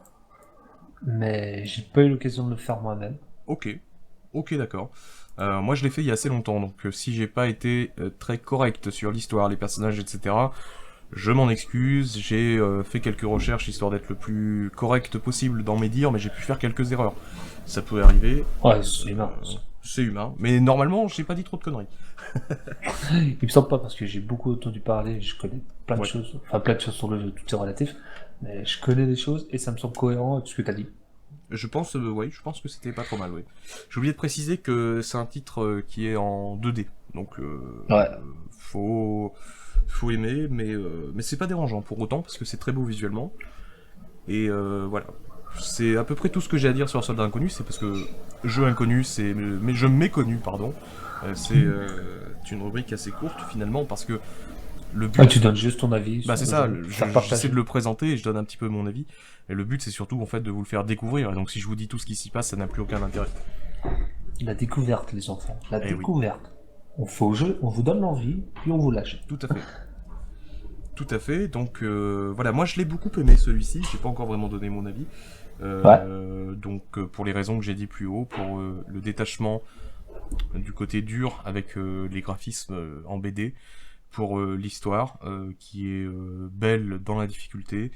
mais j'ai pas eu l'occasion de le faire moi-même. Ok, d'accord. Moi, je l'ai fait il y a assez longtemps, donc si j'ai pas été très correct sur l'histoire, les personnages, etc., je m'en excuse. J'ai fait quelques recherches histoire d'être le plus correct possible dans mes dires, mais j'ai pu faire quelques erreurs. Ça peut arriver. Ouais, c'est humain. C'est humain, mais normalement, j'ai pas dit trop de conneries. Il me semble pas parce que j'ai beaucoup entendu parler, je connais plein de Ouais. choses, enfin plein de choses sur le jeu, tout est relatif, mais je connais des choses et ça me semble cohérent avec ce que t'as dit. Je pense que c'était pas trop mal, oui. J'ai oublié de préciser que c'est un titre qui est en 2D, donc Ouais. faut aimer, mais c'est pas dérangeant pour autant parce que c'est très beau visuellement. Et voilà, c'est à peu près tout ce que j'ai à dire sur Soldat Inconnu, c'est parce que jeu inconnu, mais jeu méconnu, pardon. C'est une rubrique assez courte finalement parce que le but. Ah, tu donnes juste ton avis. Bah sur c'est le ça, jeu, faire partager. j'essaie de le présenter et je donne un petit peu mon avis. Et le but c'est surtout en fait de vous le faire découvrir. Et donc si je vous dis tout ce qui s'y passe, ça n'a plus aucun intérêt. La découverte, les enfants, la Eh oui. découverte. On fait au jeu, on vous donne l'envie, puis on vous lâche. Tout à fait. Tout à fait. Donc voilà, moi je l'ai beaucoup aimé celui-ci. J'ai pas encore vraiment donné mon avis. Donc pour les raisons que j'ai dit plus haut, pour le détachement du côté dur avec les graphismes en BD, pour l'histoire qui est belle dans la difficulté.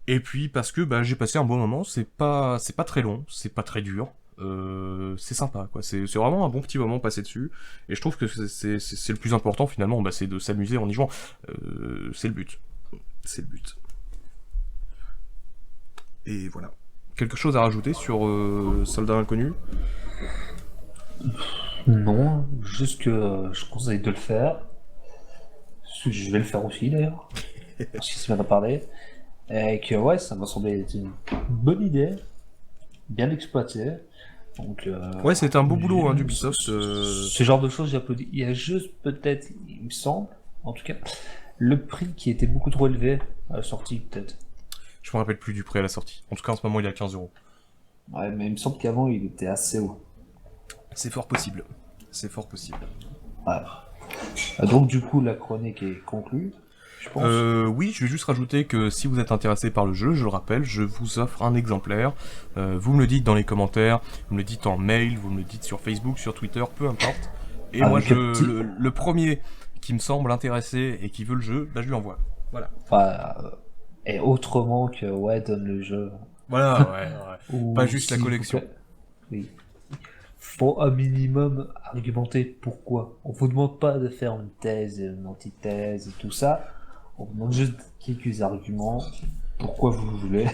Et puis parce que bah, j'ai passé un bon moment, c'est pas très long, c'est pas très dur, c'est sympa quoi, c'est vraiment un bon petit moment passé dessus, et je trouve que c'est le plus important finalement, bah, c'est de s'amuser en y jouant, c'est le but, Et voilà. Quelque chose à rajouter sur Soldat Inconnu? Non, juste que je conseille de le faire. Je vais le faire aussi d'ailleurs, parce qu'il se vient d'en parler. Et que ouais, ça m'a semblé être une bonne idée, bien exploitée. Donc, Ouais, c'était un beau boulot hein, d'Ubisoft. ce genre de choses, j'applaudis. Il y a juste peut-être, il me semble, en tout cas, le prix qui était beaucoup trop élevé à la sortie, peut-être. Je me rappelle plus du prix à la sortie. En tout cas, en ce moment, il est à 15 €. Ouais, mais il me semble qu'avant, il était assez haut. C'est fort possible. C'est fort possible. Ouais. Donc, du coup, la chronique est conclue, je pense. Oui, je vais juste rajouter que si vous êtes intéressé par le jeu, je le rappelle, je vous offre un exemplaire. Vous me le dites dans les commentaires, vous me le dites en mail, vous me le dites sur Facebook, sur Twitter, peu importe. Et moi, Avec le petit- le premier qui me semble intéressé et qui veut le jeu, bah, je lui envoie. Voilà. Enfin, et autrement que, ouais, donne le jeu. Voilà, ouais. Ou Pas juste la s'il vous collection. plaît. Oui. Faut un minimum argumenter pourquoi. On vous demande pas de faire une thèse, une antithèse et tout ça. On vous demande juste quelques arguments. Pourquoi vous voulez.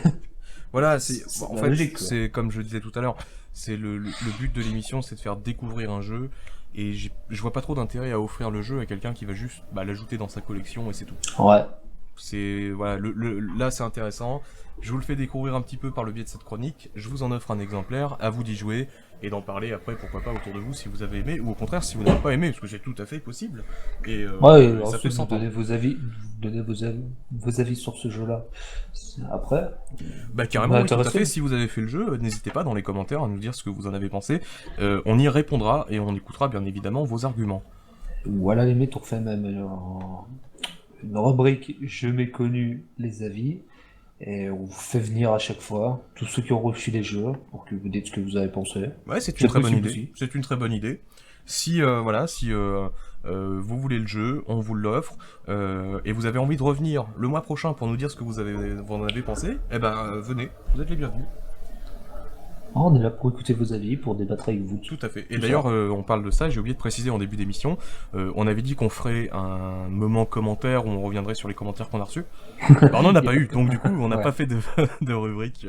Voilà, C'est en la fait, logique, quoi. c'est comme je le disais tout à l'heure, c'est le but de l'émission, c'est de faire découvrir un jeu, et je vois pas trop d'intérêt à offrir le jeu à quelqu'un qui va juste bah, l'ajouter dans sa collection et c'est tout. Ouais. C'est voilà, là c'est intéressant. Je vous le fais découvrir un petit peu par le biais de cette chronique. Je vous en offre un exemplaire, à vous d'y jouer et d'en parler après, pourquoi pas autour de vous si vous avez aimé ou au contraire si vous n'avez pas aimé, parce que c'est tout à fait possible. Et Ouais, et ça peut ensuite vous s'entendre. donnez vos avis sur ce jeu-là. Après, Bah carrément, oui, tout à intéressant. fait. Si vous avez fait le jeu, n'hésitez pas dans les commentaires à nous dire ce que vous en avez pensé. On y répondra et on écoutera bien évidemment vos arguments. ou à la limite, on fait même une rubrique Je m'ai connu les avis. Et on vous fait venir à chaque fois tous ceux qui ont reçu les jeux pour que vous dites ce que vous avez pensé. Ouais, c'est C'est une très bonne possible idée. aussi. C'est une très bonne idée. Si vous voulez le jeu, on vous l'offre, et vous avez envie de revenir le mois prochain pour nous dire ce que vous en avez pensé, eh ben venez, vous êtes les bienvenus. On est là pour écouter vos avis, pour débattre avec vous. Tout à fait. Et Tout d'ailleurs, ça. on parle de ça, j'ai oublié de préciser en début d'émission, on avait dit qu'on ferait un moment commentaire où on reviendrait sur les commentaires qu'on a reçus. Bah, on n'en a pas eu, donc du coup, on n'a Ouais. pas fait de rubrique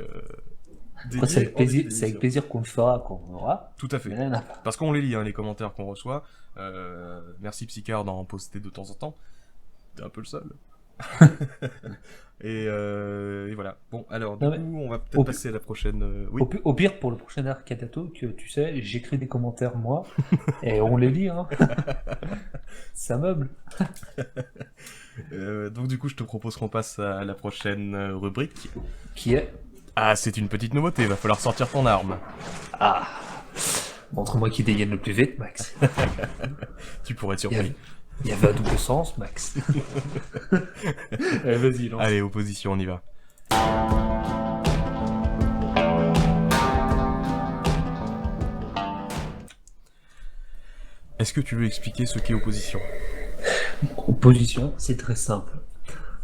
Après, c'est dédiée avec en début plaisir, c'est avec d'émission. plaisir qu'on le fera quand on aura. Tout à fait. Mais là, il y en a pas. Parce qu'on les lit, hein, les commentaires qu'on reçoit. Merci Psycard d'en poster de temps en temps. T'es un peu le seul. et voilà. Bon, alors, du Non, coup, mais on va au peut-être pi- passer à la prochaine... oui. Au pire, pour le prochain Arcadato, que tu sais, j'écris des commentaires moi, et on les lit, hein. Ça meuble. Donc, du coup, je te propose qu'on passe à la prochaine rubrique. Qui est Ah, c'est une petite nouveauté, va falloir sortir ton arme. Ah. Montre-moi qui dégaine le plus vite, Max. Tu pourrais être Il y, avait, surpris. il y avait un double sens, Max. Allez, vas-y, lance. Allez, opposition, on y va. Est-ce que tu veux expliquer ce qu'est opposition? Opposition, c'est très simple.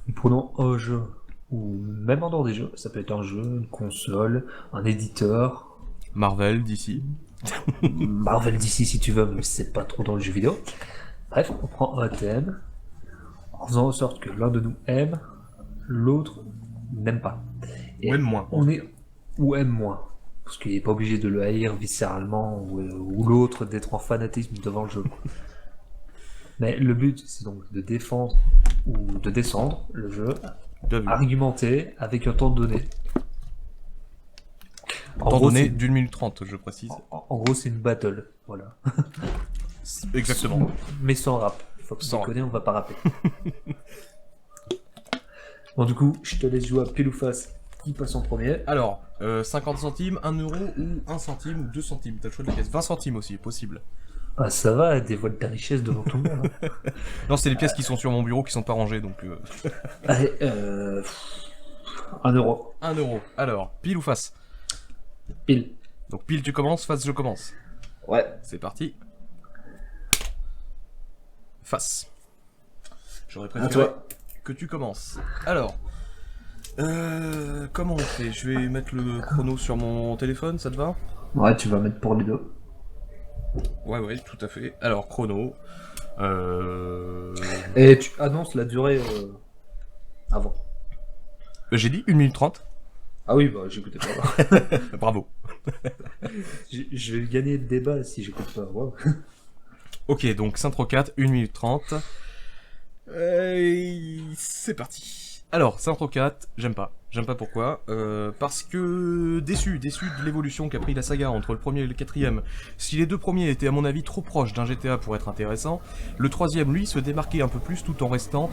Nous prenons un jeu, ou même en dehors des jeux, ça peut être un jeu, une console, un éditeur, Marvel, DC. Marvel DC si tu veux, mais c'est pas trop dans le jeu vidéo. Bref, on prend un thème, en faisant en sorte que l'un de nous aime, l'autre n'aime pas. Ou aime moins. Ou aime moins. Parce qu'il n'est pas obligé de le haïr viscéralement, ou l'autre d'être en fanatisme devant le jeu. Mais le but, c'est donc de défendre ou de descendre le jeu, Bien vu. argumenter avec un temps donné. En Temps gros, donné c'est- d'une minute 30, je précise. en gros, c'est une battle, voilà. Exactement. Mais sans rap. Faut que Sans tu connais, on va pas rapper. Bon, du coup, je te laisse jouer à pile ou face. Qui passe en premier? Alors, 50 centimes, 1 euro ou 1 centime ou 2 centimes. T'as le choix de la caisse. 20 centimes aussi, possible. Ah, ça va, dévoile ta richesse devant tout le monde. Hein. Non, c'est les pièces qui sont sur mon bureau qui sont pas rangées, donc... Allez, 1 euro. 1 euro. Alors, pile ou face? Pile. Donc pile tu commences, face je commence. Ouais. C'est parti. Face. J'aurais À préféré toi. que tu commences. Alors, comment on fait? Je vais mettre le chrono sur mon téléphone, ça te va? Ouais, tu vas mettre pour les deux. Ouais, tout à fait. Alors, chrono. Et tu annonces la durée avant. J'ai dit 1 minute 30. Ah oui, bah j'écoutais pas. Bravo. Je vais gagner le débat si j'écoute pas. Wow. Ok, donc Syntro 4, 1 minute 30. C'est parti. Alors, Syntro 4, j'aime pas. J'aime pas pourquoi. Parce que déçu de l'évolution qu'a pris la saga entre le premier et le quatrième. Si les deux premiers étaient à mon avis trop proches d'un GTA pour être intéressant, le troisième lui se démarquait un peu plus tout en restant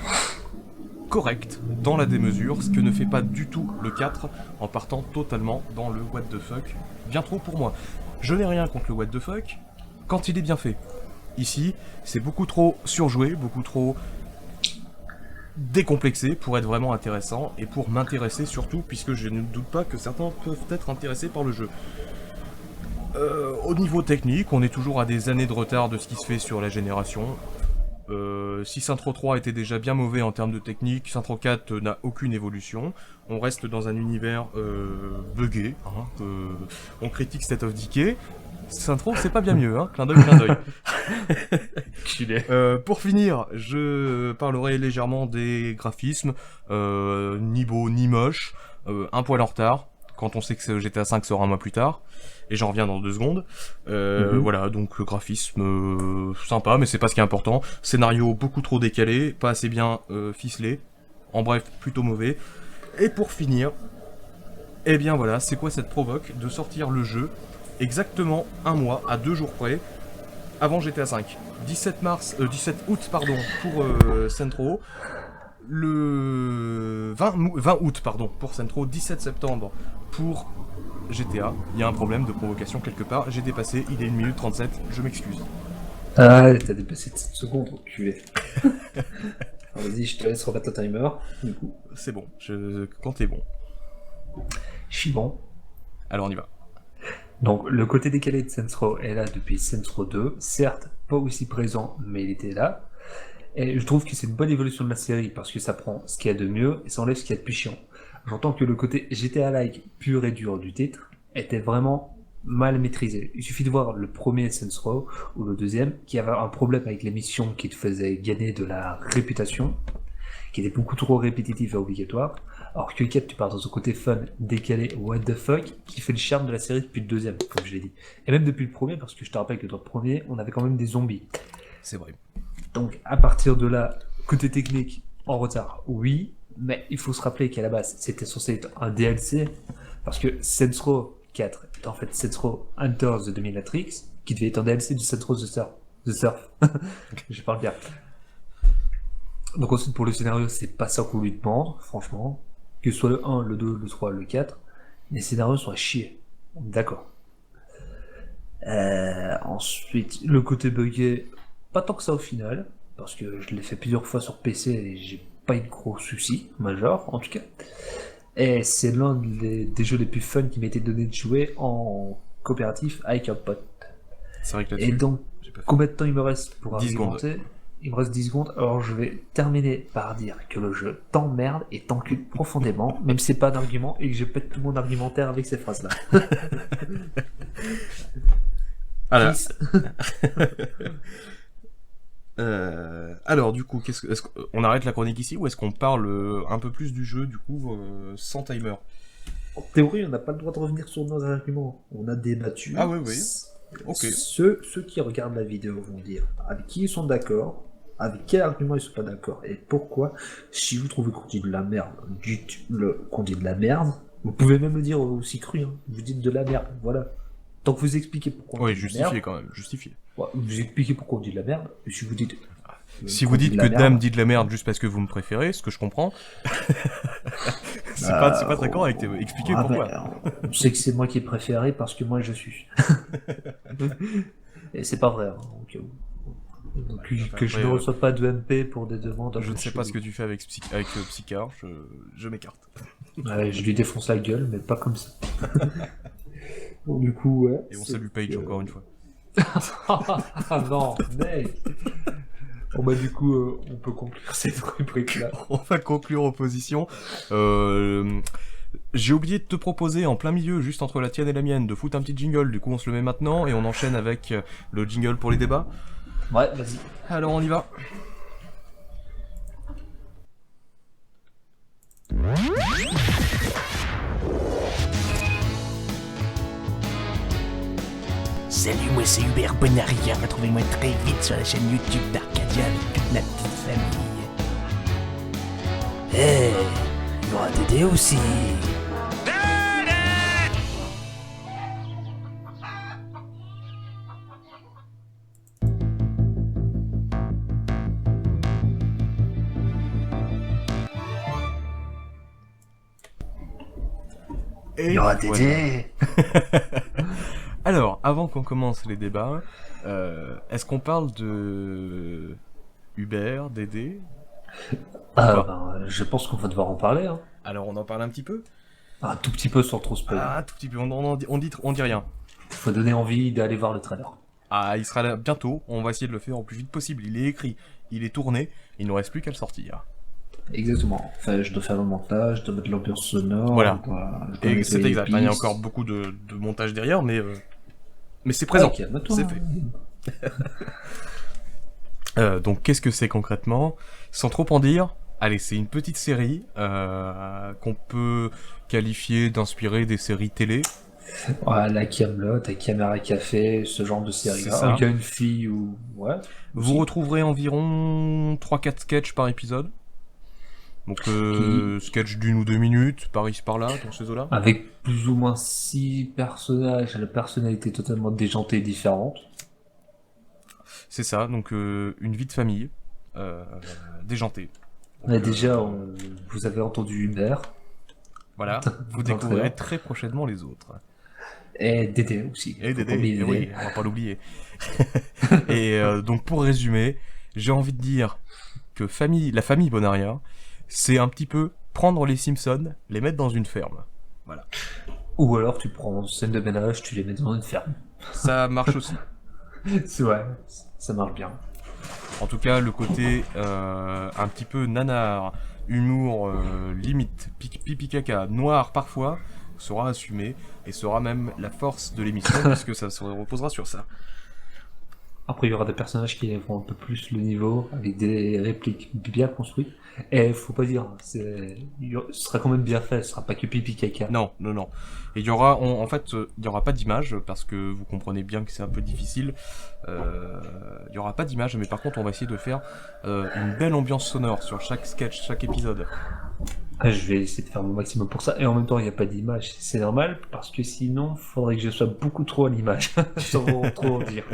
correct dans la démesure, ce que ne fait pas du tout le 4 en partant totalement dans le what the fuck. Bien trop pour moi. Je n'ai rien contre le what the fuck quand il est bien fait. Ici, c'est beaucoup trop surjoué, beaucoup trop décomplexé pour être vraiment intéressant et pour m'intéresser surtout, puisque je ne doute pas que certains peuvent être intéressés par le jeu. Au niveau technique, on est toujours à des années de retard de ce qui se fait sur la génération. Si Syntro 3 était déjà bien mauvais en termes de technique, Syntro 4 n'a aucune évolution. On reste dans un univers buggé. Hein, on critique State of Decay. Syntro, c'est pas bien mieux, hein. Clin d'œil, clin d'œil. Pour finir, je parlerai légèrement des graphismes, ni beau ni moche, un poil en retard, quand on sait que GTA 5 sera un mois plus tard, et j'en reviens dans 2 secondes. Voilà, donc le graphisme sympa, mais c'est pas ce qui est important. Scénario beaucoup trop décalé, pas assez bien ficelé, en bref, plutôt mauvais. Et pour finir, eh bien voilà, c'est quoi cette provoque de sortir le jeu exactement un mois, à 2 jours près, avant GTA 5. 17 août pardon, pour Syntro, le 20 août pardon, pour Syntro, 17 septembre pour GTA. Il y a un problème de provocation quelque part, j'ai dépassé, il est 1 minute 37, je m'excuse. Ah, t'as dépassé de 7 secondes, enculé. Alors, vas-y, je te laisse remettre le timer. Du coup, C'est bon, quand t'es bon. je suis bon. Alors on y va. Donc, le côté décalé de Syntro est là depuis Syntro 2. Certes, pas aussi présent, mais il était là. Et je trouve que c'est une bonne évolution de la série parce que ça prend ce qu'il y a de mieux et ça enlève ce qu'il y a de plus chiant. J'entends que le côté GTA-like pur et dur du titre était vraiment mal maîtrisé. Il suffit de voir le premier Syntro ou le deuxième qui avait un problème avec les missions qui te faisaient gagner de la réputation, qui était beaucoup trop répétitif et obligatoire. Alors que le 4, tu pars dans un côté fun, décalé, what the fuck, qui fait le charme de la série depuis le deuxième, comme je l'ai dit. Et même depuis le premier, parce que je te rappelle que dans le premier, on avait quand même des zombies. C'est vrai. Donc à partir de là, côté technique, en retard, oui, mais il faut se rappeler qu'à la base, c'était censé être un DLC, parce que Syntro 4 est en fait Syntro Enter the Dominatrix, qui devait être un DLC du Syntro The Surf. Je parle bien. Donc ensuite pour le scénario, c'est pas ça qu'on lui demande, franchement. Que ce soit le 1, le 2, le 3, le 4. Les scénarios sont à chier. D'accord. Ensuite, le côté buggé, pas tant que ça au final, parce que je l'ai fait plusieurs fois sur PC et j'ai pas eu de gros soucis, majeur en tout cas. Et c'est l'un des jeux les plus fun qui m'était donné de jouer en coopératif avec un pote. C'est vrai que Et là-dessus, donc, j'ai pas fait. combien de temps il me reste pour 10 secondes. argumenter? Il me reste 10 secondes, alors je vais terminer par dire que le jeu t'emmerde et t'encule profondément, même si c'est pas un argument, et que je pète tout mon argumentaire avec ces phrases-là. Alors, Peace. alors du coup, est-ce qu'on arrête la chronique ici ou est-ce qu'on parle un peu plus du jeu, du coup, sans timer? En théorie, on n'a pas le droit de revenir sur nos arguments. On a débattu. Ah oui, oui. Ok. Ceux qui regardent la vidéo vont dire avec qui ils sont d'accord, avec quel argument ils sont pas d'accord, et pourquoi. Si vous trouvez qu'on dit de la merde, dites-le qu'on dit de la merde. Vous pouvez même le dire aussi cru, hein. Vous dites de la merde, voilà. Tant que vous expliquez pourquoi on Oui, dit de la justifié merde, quand même, justifié. ouais, vous expliquez pourquoi on dit de la merde, et si vous dites... Si qu'on vous dit dites de que la Dame merde, dit de la merde juste parce que vous me préférez, ce que je comprends, c'est pas très correct. Expliquez ah pourquoi. ben, on sait que c'est moi qui ai préféré parce que moi je suis. Et c'est pas vrai, hein, au cas où. Donc, que je ne après, reçois pas de MP pour des demandes. Je ne sais pas ce que tu fais avec, Psycar, je m'écarte. Ouais, je lui défonce la gueule, mais pas comme ça. Bon, du coup, ouais. Et on salue Page encore une fois. Ah non, mec. Bon bah du coup, on peut conclure cette rubrique-là. On va conclure en position. J'ai oublié de te proposer en plein milieu, juste entre la tienne et la mienne, de foutre un petit jingle. Du coup, on se le met maintenant et on enchaîne avec le jingle pour les débats. Ouais, vas-y. Alors, on y va. Salut, moi c'est Hubert Bonaria. Retrouvez-moi très vite sur la chaîne YouTube d'Arcadia avec toute la petite famille. Eh, il y aura Dédé aussi. Et Il y aura voilà. Dédé. Alors, avant qu'on commence les débats, est-ce qu'on parle de Hubert, Dédé? Ah ben, je pense qu'on va devoir en parler, hein. Alors, on en parle un petit peu? Un tout petit peu sans trop spoiler. Ah, un tout petit peu, on dit rien. Faut donner envie d'aller voir le trailer. Ah, il sera là bientôt, on va essayer de le faire au plus vite possible. Il est écrit, il est tourné, il ne reste plus qu'à le sortir. Exactement. Enfin, je dois faire le montage, je dois mettre l'ambiance sonore. Voilà. je dois Et mettre c'est les exact, il y a pistes. encore beaucoup de montage derrière, mais c'est présent, Ok, bah toi, c'est fait. Donc qu'est-ce que c'est concrètement? Sans trop en dire, allez, c'est une petite série qu'on peut qualifier d'inspirée des séries télé. Ouais, la Camelot, la Caméra Café, ce genre de série. C'est ça. Il y a une fille ou... Ouais. Vous aussi. retrouverez environ 3-4 sketchs par épisode. Donc sketch d'une ou 2 minutes, par ici par là, dans ces eaux-là. Avec plus ou moins 6 personnages à la personnalité totalement déjantée et différente. C'est ça, donc une vie de famille, déjantée. Donc, Mais déjà, vous avez entendu Hubert Voilà, vous Dans le découvrirez trailer. très prochainement les autres. et Dédé aussi. Et Faut pas Dédé, oublier et oui, on va pas l'oublier. Et donc pour résumer, j'ai envie de dire que la famille Bonaria, c'est un petit peu prendre les Simpsons, les mettre dans une ferme. Voilà. Ou alors tu prends une scène de ménage, tu les mets dans une ferme. Ça marche aussi. C'est vrai, ça marche bien. En tout cas, le côté un petit peu nanar, humour limite, pipi caca, noir parfois, sera assumé et sera même la force de l'émission puisque ça se reposera sur ça. Après, il y aura des personnages qui élèveront un peu plus le niveau, avec des répliques bien construites. Et faut pas dire, ce sera quand même bien fait, ce sera pas que pipi caca. Non, non, non. Et il y aura, en fait, il y aura pas d'image parce que vous comprenez bien que c'est un peu difficile. Il y aura pas d'image, mais par contre, on va essayer de faire une belle ambiance sonore sur chaque sketch, chaque épisode. Ah, je vais essayer de faire mon maximum pour ça. Et en même temps, il n'y a pas d'image. C'est normal, parce que sinon, il faudrait que je sois beaucoup trop à l'image. Sans trop en dire.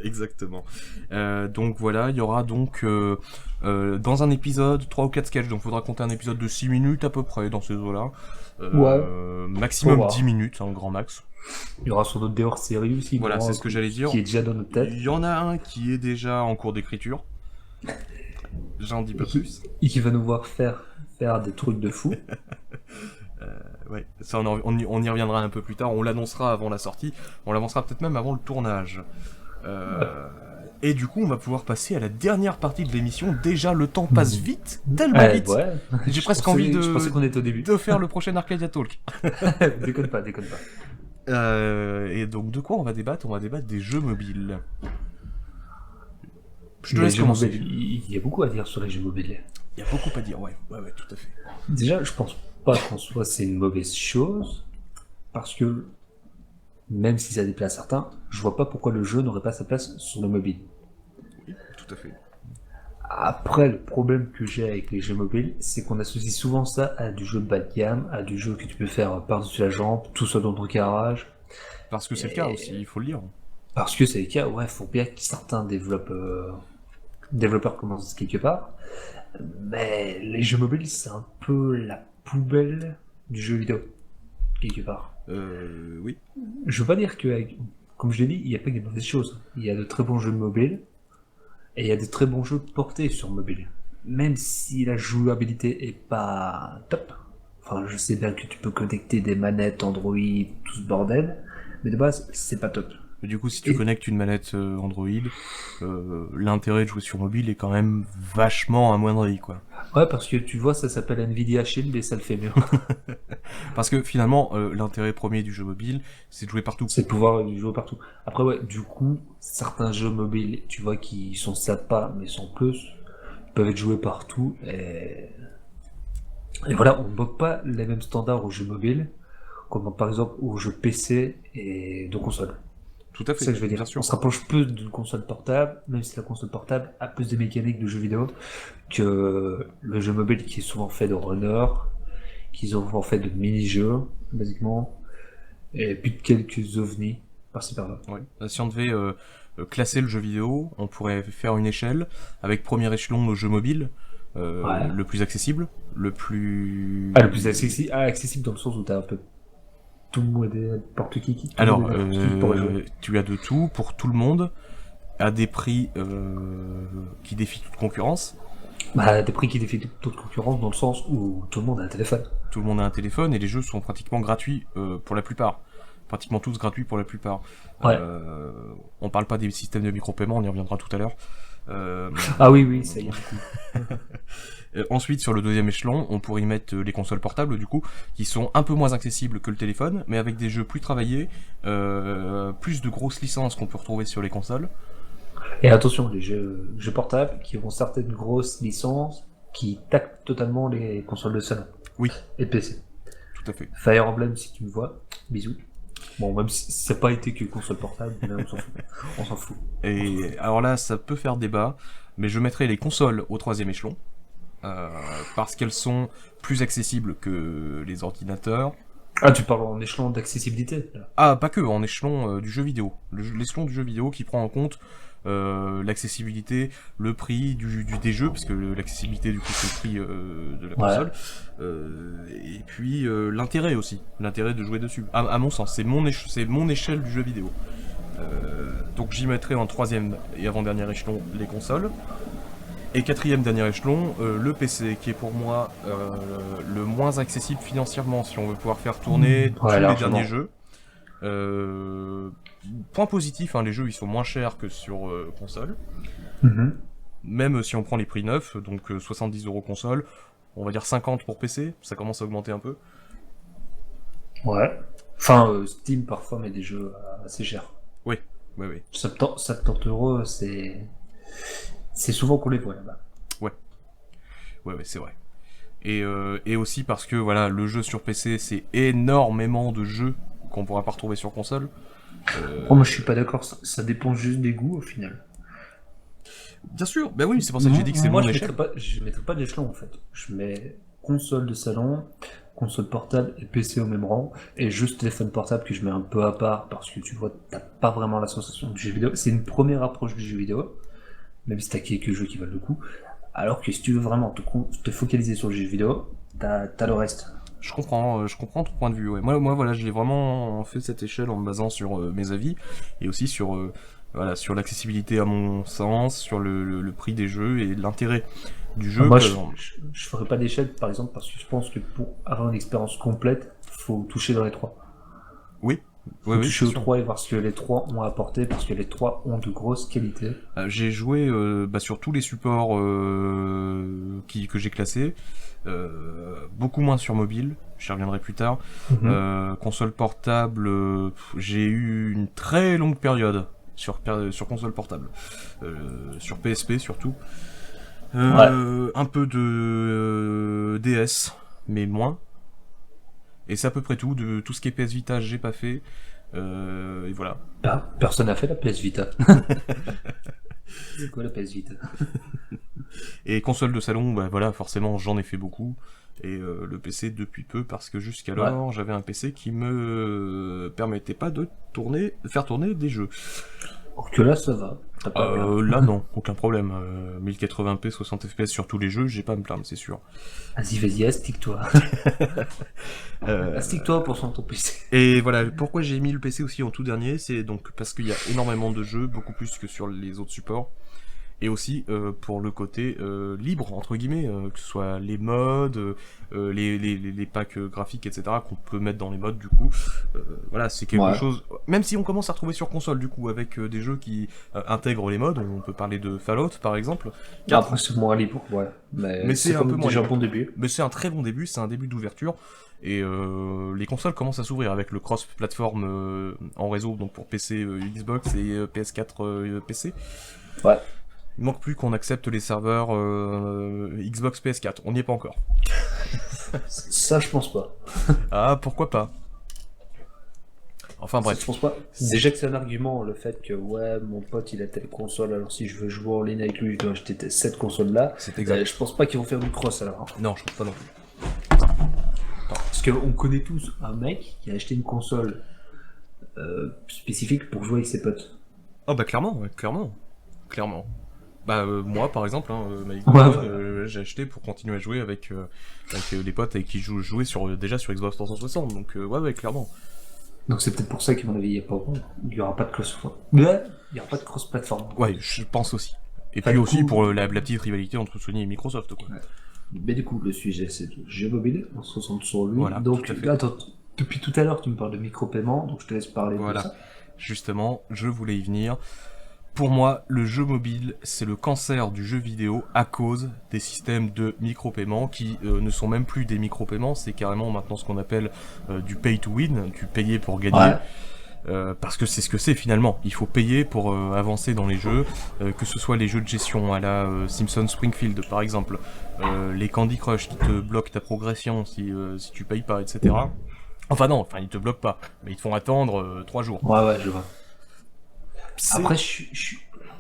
Exactement. Donc voilà, il y aura donc dans un épisode 3 ou 4 sketchs, donc faudra compter un épisode de 6 minutes à peu près dans ces eaux-là. Maximum Faut voir. 10 minutes, grand max. Il y aura sans doute des hors-séries aussi. Voilà, moi, c'est ce que j'allais dire. Qui est déjà dans notre tête. Il y en a un qui est déjà en cours d'écriture. J'en dis pas plus. Et qui va nous voir faire des trucs de fou. Ouais, ça on y reviendra un peu plus tard, on l'annoncera avant la sortie, on l'avancera peut-être même avant le tournage. Et du coup, on va pouvoir passer à la dernière partie de l'émission. Déjà, le temps passe vite, tellement vite. Ouais. J'ai presque envie Je pensais qu'on était au début. de faire le prochain Arcadia Talk. Déconne pas. Et donc, de quoi on va débattre? On va débattre des jeux mobiles. Je te Les laisse jeux commencer. mobiles, il y a beaucoup à dire sur les jeux mobiles. Il y a beaucoup à dire, ouais, tout à fait. Déjà, je pense pas qu'en soi c'est une mauvaise chose, parce que même si ça déplaît à certains, je vois pas pourquoi le jeu n'aurait pas sa place sur le mobile. Oui, tout à fait. Après, le problème que j'ai avec les jeux mobiles, c'est qu'on associe souvent ça à du jeu bas de gamme, à du jeu que tu peux faire par-dessus la jambe, tout seul dans ton garage. Parce que c'est le cas aussi, il faut le dire. Parce que c'est le cas, ouais, faut bien que certains développeurs commencent quelque part. Mais les jeux mobiles, c'est un peu la poubelle du jeu vidéo, quelque part. Oui. Je veux pas dire que, comme je l'ai dit, il n'y a pas que des mauvaises choses. Il y a de très bons jeux mobiles, et il y a de très bons jeux portés sur mobile. Même si la jouabilité est pas top. Enfin, je sais bien que tu peux connecter des manettes Android, tout ce bordel, mais de base, c'est pas top. Mais du coup, si tu connectes une manette Android, l'intérêt de jouer sur mobile est quand même vachement amoindri, quoi. Ouais, parce que tu vois, ça s'appelle Nvidia Shield et ça le fait mieux. Parce que finalement, l'intérêt premier du jeu mobile, c'est de jouer partout. C'est de pouvoir jouer partout. Après, ouais, du coup, certains jeux mobiles, tu vois, qui sont sympas, mais sans plus, peuvent être joués partout. Et voilà, on ne bloque pas les mêmes standards aux jeux mobiles, comme par exemple aux jeux PC et de console. Tout à fait, C'est ça que je veux dire. bien sûr. On se rapproche plus d'une console portable, même si la console portable a plus de mécaniques de jeux vidéo que le jeu mobile qui est souvent fait de runner, qui est souvent fait de mini-jeux, basiquement, et puis de quelques ovnis par-ci par-là. Ouais. Si on devait classer le jeu vidéo, on pourrait faire une échelle avec premier échelon le jeu mobile, Ouais. le plus accessible, le plus... Le plus accessible dans le sens où t'as un peu tout le monde et n'importe qui. Alors, pourrait jouer. tu as de tout pour tout le monde, à des prix qui défient toute concurrence. Bah, des prix qui défient toute concurrence dans le sens où tout le monde a un téléphone. Tout le monde a un téléphone et les jeux sont pratiquement gratuits pour la plupart. Pratiquement tous gratuits pour la plupart. Ouais. On parle pas des systèmes de micro-paiement, on y reviendra tout à l'heure. Ah oui, ça y est. Ensuite, sur le deuxième échelon, on pourrait y mettre les consoles portables, du coup, qui sont un peu moins accessibles que le téléphone, mais avec des jeux plus travaillés, plus de grosses licences qu'on peut retrouver sur les consoles. Et attention, les jeux portables qui ont certaines grosses licences qui tactent totalement les consoles de salon. Oui. Et PC. Tout à fait. Fire Emblem, si tu me vois, bisous. Bon, même si ça n'a pas été que console portable, mais on s'en fout. On s'en fout. Et alors là, ça peut faire débat, mais je mettrai les consoles au troisième échelon, parce qu'elles sont plus accessibles que les ordinateurs. Ah, tu parles en échelon d'accessibilité là. Ah, pas que, en échelon du jeu vidéo. L'échelon du jeu vidéo qui prend en compte l'accessibilité, le prix des jeux, parce que l'accessibilité du coup c'est le prix de la console, et puis l'intérêt aussi, l'intérêt de jouer dessus. À mon sens, c'est mon échelle du jeu vidéo. Donc j'y mettrai en troisième et avant-dernier échelon les consoles. Et quatrième dernier échelon, le PC, qui est pour moi le moins accessible financièrement si on veut pouvoir faire tourner tous les largement. derniers jeux. Point positif, les jeux ils sont moins chers que sur console. Même si on prend les prix neufs, donc 70€ console, on va dire 50 pour PC, ça commence à augmenter un peu. Ouais. Enfin, Steam parfois met des jeux assez chers. Oui. 70€, c'est souvent qu'on les voit là-bas. Ouais, c'est vrai. Et aussi parce que voilà, le jeu sur PC, c'est énormément de jeux qu'on pourra pas retrouver sur console. Moi je suis pas d'accord, ça dépend juste des goûts au final. Bien sûr, oui, c'est pour ça que j'ai dit que c'est moi, mon je échelle. mettrais pas d'échelon en fait. Je mets console de salon, console portable et PC au même rang, et juste téléphone portable que je mets un peu à part parce que tu vois, t'as pas vraiment la sensation du jeu vidéo. C'est une première approche du jeu vidéo, même si t'as quelques jeux qui valent le coup. Alors que si tu veux vraiment te focaliser sur le jeu vidéo, t'as le reste. Je comprends ton point de vue. Ouais. Moi, voilà, je l'ai vraiment fait cette échelle en me basant sur mes avis et aussi sur, voilà, sur l'accessibilité à mon sens, sur le prix des jeux et l'intérêt du jeu. Moi, que- je ferais pas d'échelle, par exemple, parce que je pense que pour avoir une expérience complète, faut toucher dans les trois. Oui, Faut oui, oui, toucher c'est aux sûr. trois et voir ce que les trois ont apporté, parce que les trois ont de grosses qualités. J'ai joué sur tous les supports que j'ai classés, beaucoup moins sur mobile, j'y reviendrai plus tard. Console portable, j'ai eu une très longue période sur console portable, sur PSP surtout. Un peu de DS, mais moins. Et c'est à peu près tout. De tout ce qui est PS Vita, j'ai pas fait. Et voilà. Personne n'a fait la PS Vita. C'est quoi la PS Vita? Et console de salon, bah voilà, forcément j'en ai fait beaucoup. Et le PC depuis peu, parce que jusqu'alors j'avais un PC qui me permettait pas de faire tourner des jeux. Alors que là, ça va. T'as pas peur. Là non, aucun problème. 1080p, 60 fps sur tous les jeux, j'ai pas à me plaindre, c'est sûr. Vas-y, astique-toi. Astique-toi pour son ton PC. Et voilà, pourquoi j'ai mis le PC aussi en tout dernier, c'est donc parce qu'il y a énormément de jeux, beaucoup plus que sur les autres supports. Et aussi pour le côté libre, entre guillemets, que ce soit les modes, les packs graphiques, etc., qu'on peut mettre dans les modes, du coup. Voilà, c'est quelque chose... Même si on commence à retrouver sur console, du coup, avec des jeux qui intègrent les modes, on peut parler de Fallout, par exemple. Après, c'est moins libre, ouais. Mais c'est un peu moins déjà libre. un bon début. Mais c'est un très bon début, c'est un début d'ouverture. Et les consoles commencent à s'ouvrir avec le cross-platform en réseau, donc pour PC, Xbox et PS4, PC. Ouais. Il manque plus qu'on accepte les serveurs Xbox PS4, on n'y est pas encore. Ça, je pense pas. Ah, pourquoi pas. Enfin Ça, bref. je pense pas. Déjà que c'est un argument, le fait que, ouais, mon pote, il a telle console, alors si je veux jouer en ligne avec lui, je dois acheter cette console-là. C'est exact. Je pense pas qu'ils vont faire du cross, alors. Non, je pense pas non plus. Parce qu'on connaît tous un mec qui a acheté une console spécifique pour jouer avec ses potes. Ah bah clairement, ouais, clairement. Bah moi par exemple, ma Xbox Ouais, One, j'ai acheté pour continuer à jouer avec les potes avec qui je jouais déjà sur Xbox 360, donc ouais, clairement. Donc c'est peut-être pour ça qu'à mon avis, il y aura pas de cross. Ouais, il y aura pas de cross plateforme. Ouais, je pense aussi. Et Enfin, puis du aussi coup, pour la petite rivalité entre Sony et Microsoft, quoi. Ouais. Mais du coup, le sujet c'est le jeu mobile, on se concentre sur lui. Voilà, donc, tout à fait. attends, depuis tout à l'heure, tu me parles de micro-paiement, donc je te laisse parler Voilà. de ça. Justement, je voulais y venir. Pour moi, le jeu mobile, c'est le cancer du jeu vidéo à cause des systèmes de micro-paiement qui ne sont même plus des micro-paiements, c'est carrément maintenant ce qu'on appelle du pay to win, du payer pour gagner. Parce que c'est ce que c'est finalement. Il faut payer pour avancer dans les jeux, que ce soit les jeux de gestion à la Simpson Springfield par exemple, les Candy Crush qui te bloquent ta progression si tu payes pas, etc. Enfin non, ils te bloquent pas, mais ils te font attendre 3 jours. Ouais, je vois. Après,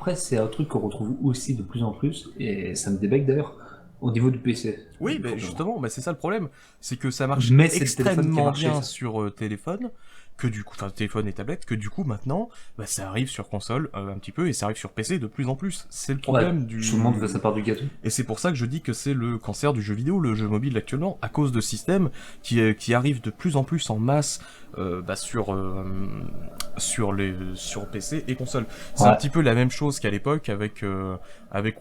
Après, c'est un truc qu'on retrouve aussi de plus en plus, et ça me débecte d'ailleurs, au niveau du PC. Oui, mais justement, c'est ça le problème, c'est que ça marche Mais c'est le téléphone qui a extrêmement marché, bien ça. sur téléphone, que du coup, téléphone et tablette, que du coup maintenant, ça arrive sur console un petit peu, et ça arrive sur PC de plus en plus. C'est le problème du... Tout le monde veut sa part du gâteau. Et c'est pour ça que je dis que c'est le cancer du jeu vidéo, le jeu mobile actuellement, à cause de systèmes qui arrivent de plus en plus en masse sur PC et console. C'est un petit peu la même chose qu'à l'époque avec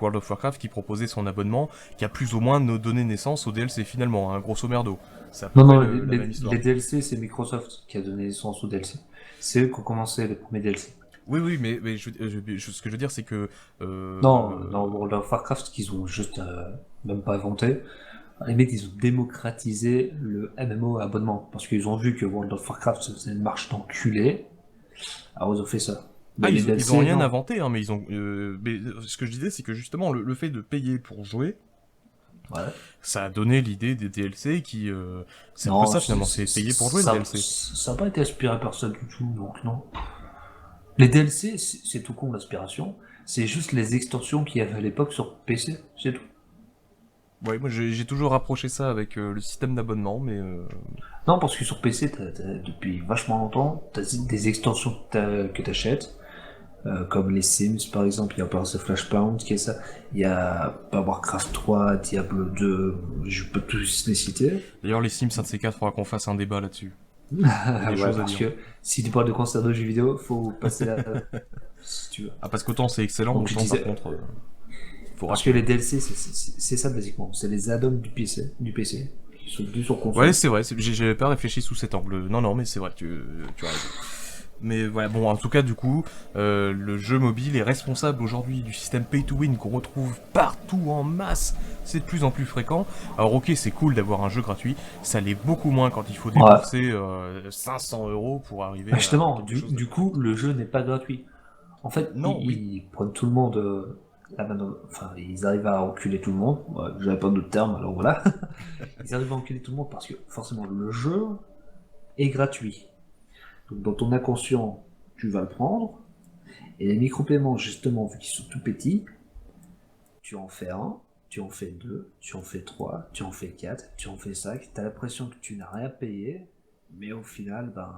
World of Warcraft qui proposait son abonnement, qui a plus ou moins donné naissance au DLC finalement, grosso merdo. C'est à peu Non, près la même histoire. les DLC, c'est Microsoft qui a donné naissance aux DLC. C'est eux qui ont commencé les premiers DLC. Oui, mais ce que je veux dire, c'est que... Non, dans World of Warcraft, qu'ils ont juste même pas inventé, à la limite, ils ont démocratisé le MMO à abonnement. Parce qu'ils ont vu que World of Warcraft, c'est une marche d'enculé. Alors, ils ont fait ça. Mais les ils DLC, ont rien non. inventé, mais ils ont... mais ce que je disais, c'est que justement, le fait de payer pour jouer, Ouais. ça a donné l'idée des DLC qui... c'est un Non, peu ça finalement, c'est payer pour jouer ça, le DLC. Ça n'a pas été aspiré par ça du tout, donc non. Les DLC, c'est tout con l'aspiration. C'est juste les extensions qu'il y avait à l'époque sur PC, c'est tout. Ouais, moi j'ai toujours rapproché ça avec le système d'abonnement, mais Non, parce que sur PC, depuis vachement longtemps, t'as des extensions que t'achètes, comme les Sims par exemple, il y a Birds of Flashpoint qui est ça, il y a Warcraft 3, Diablo 2, je peux tous les citer. d'ailleurs les Sims, un de ces quatre, faudra qu'on fasse un débat là-dessus. Il y a des choses à Parce dire. que si tu parles de concert de jeux vidéo, faut passer là si tu veux. Ah, parce qu'autant c'est excellent, Donc, je autant disais- par contre, faut Parce que les DLC, c'est ça basiquement, c'est les add-ons du PC qui sont plus sur console. Ouais, c'est vrai, j'avais pas réfléchi sous cet angle. Non, mais c'est vrai, tu as raison. Mais voilà, bon, en tout cas, du coup, le jeu mobile est responsable aujourd'hui du système pay to win qu'on retrouve partout en masse. C'est de plus en plus fréquent. Alors, ok, c'est cool d'avoir un jeu gratuit. Ça l'est beaucoup moins quand il faut débourser 500 € pour arriver Justement, à quelque chose de- du coup, le jeu n'est pas gratuit. En fait, Non, ils prennent tout le monde la main enfin, ils arrivent à enculer tout le monde. Ouais, j'avais pas d'autre terme, alors voilà. Ils arrivent à enculer tout le monde parce que forcément, le jeu est gratuit. Donc, dans ton inconscient, tu vas le prendre. Et les micro-paiements, justement, vu qu'ils sont tout petits, tu en fais un, tu en fais deux, tu en fais trois, tu en fais quatre, tu en fais cinq. T'as l'impression que tu n'as rien payé, mais au final, ben,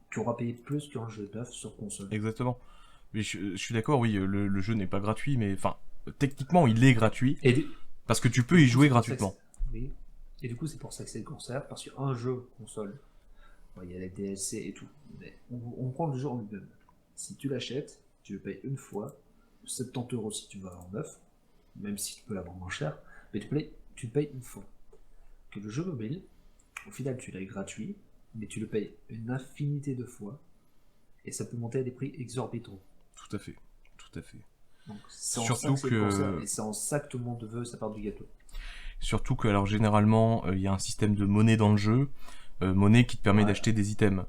tu auras payé plus qu'un jeu neuf sur console. Exactement. Mais je suis d'accord, oui, le jeu n'est pas gratuit, mais enfin, techniquement, il est gratuit. Et du- Parce que tu peux y jouer c'est pour ça que gratuitement. oui. Et du coup, c'est pour ça que c'est le concert, parce qu'un jeu console, bon, il y a les DLC et tout, mais on prend le jeu en lui-même. Si tu l'achètes, tu le payes une fois, 70 € si tu vas en neuf, même si tu peux l'avoir moins cher, mais tu le payes une fois. Que le jeu mobile, au final, tu l'as gratuit, mais tu le payes une infinité de fois, et ça peut monter à des prix exorbitants. Tout à fait. Tout à fait. Donc, c'est en Surtout ça que c'est le que- concert, et c'est en ça que tout le monde veut sa part du gâteau. Surtout que, alors généralement, il y a un système de monnaie dans le jeu, monnaie qui te permet Ouais. d'acheter des items.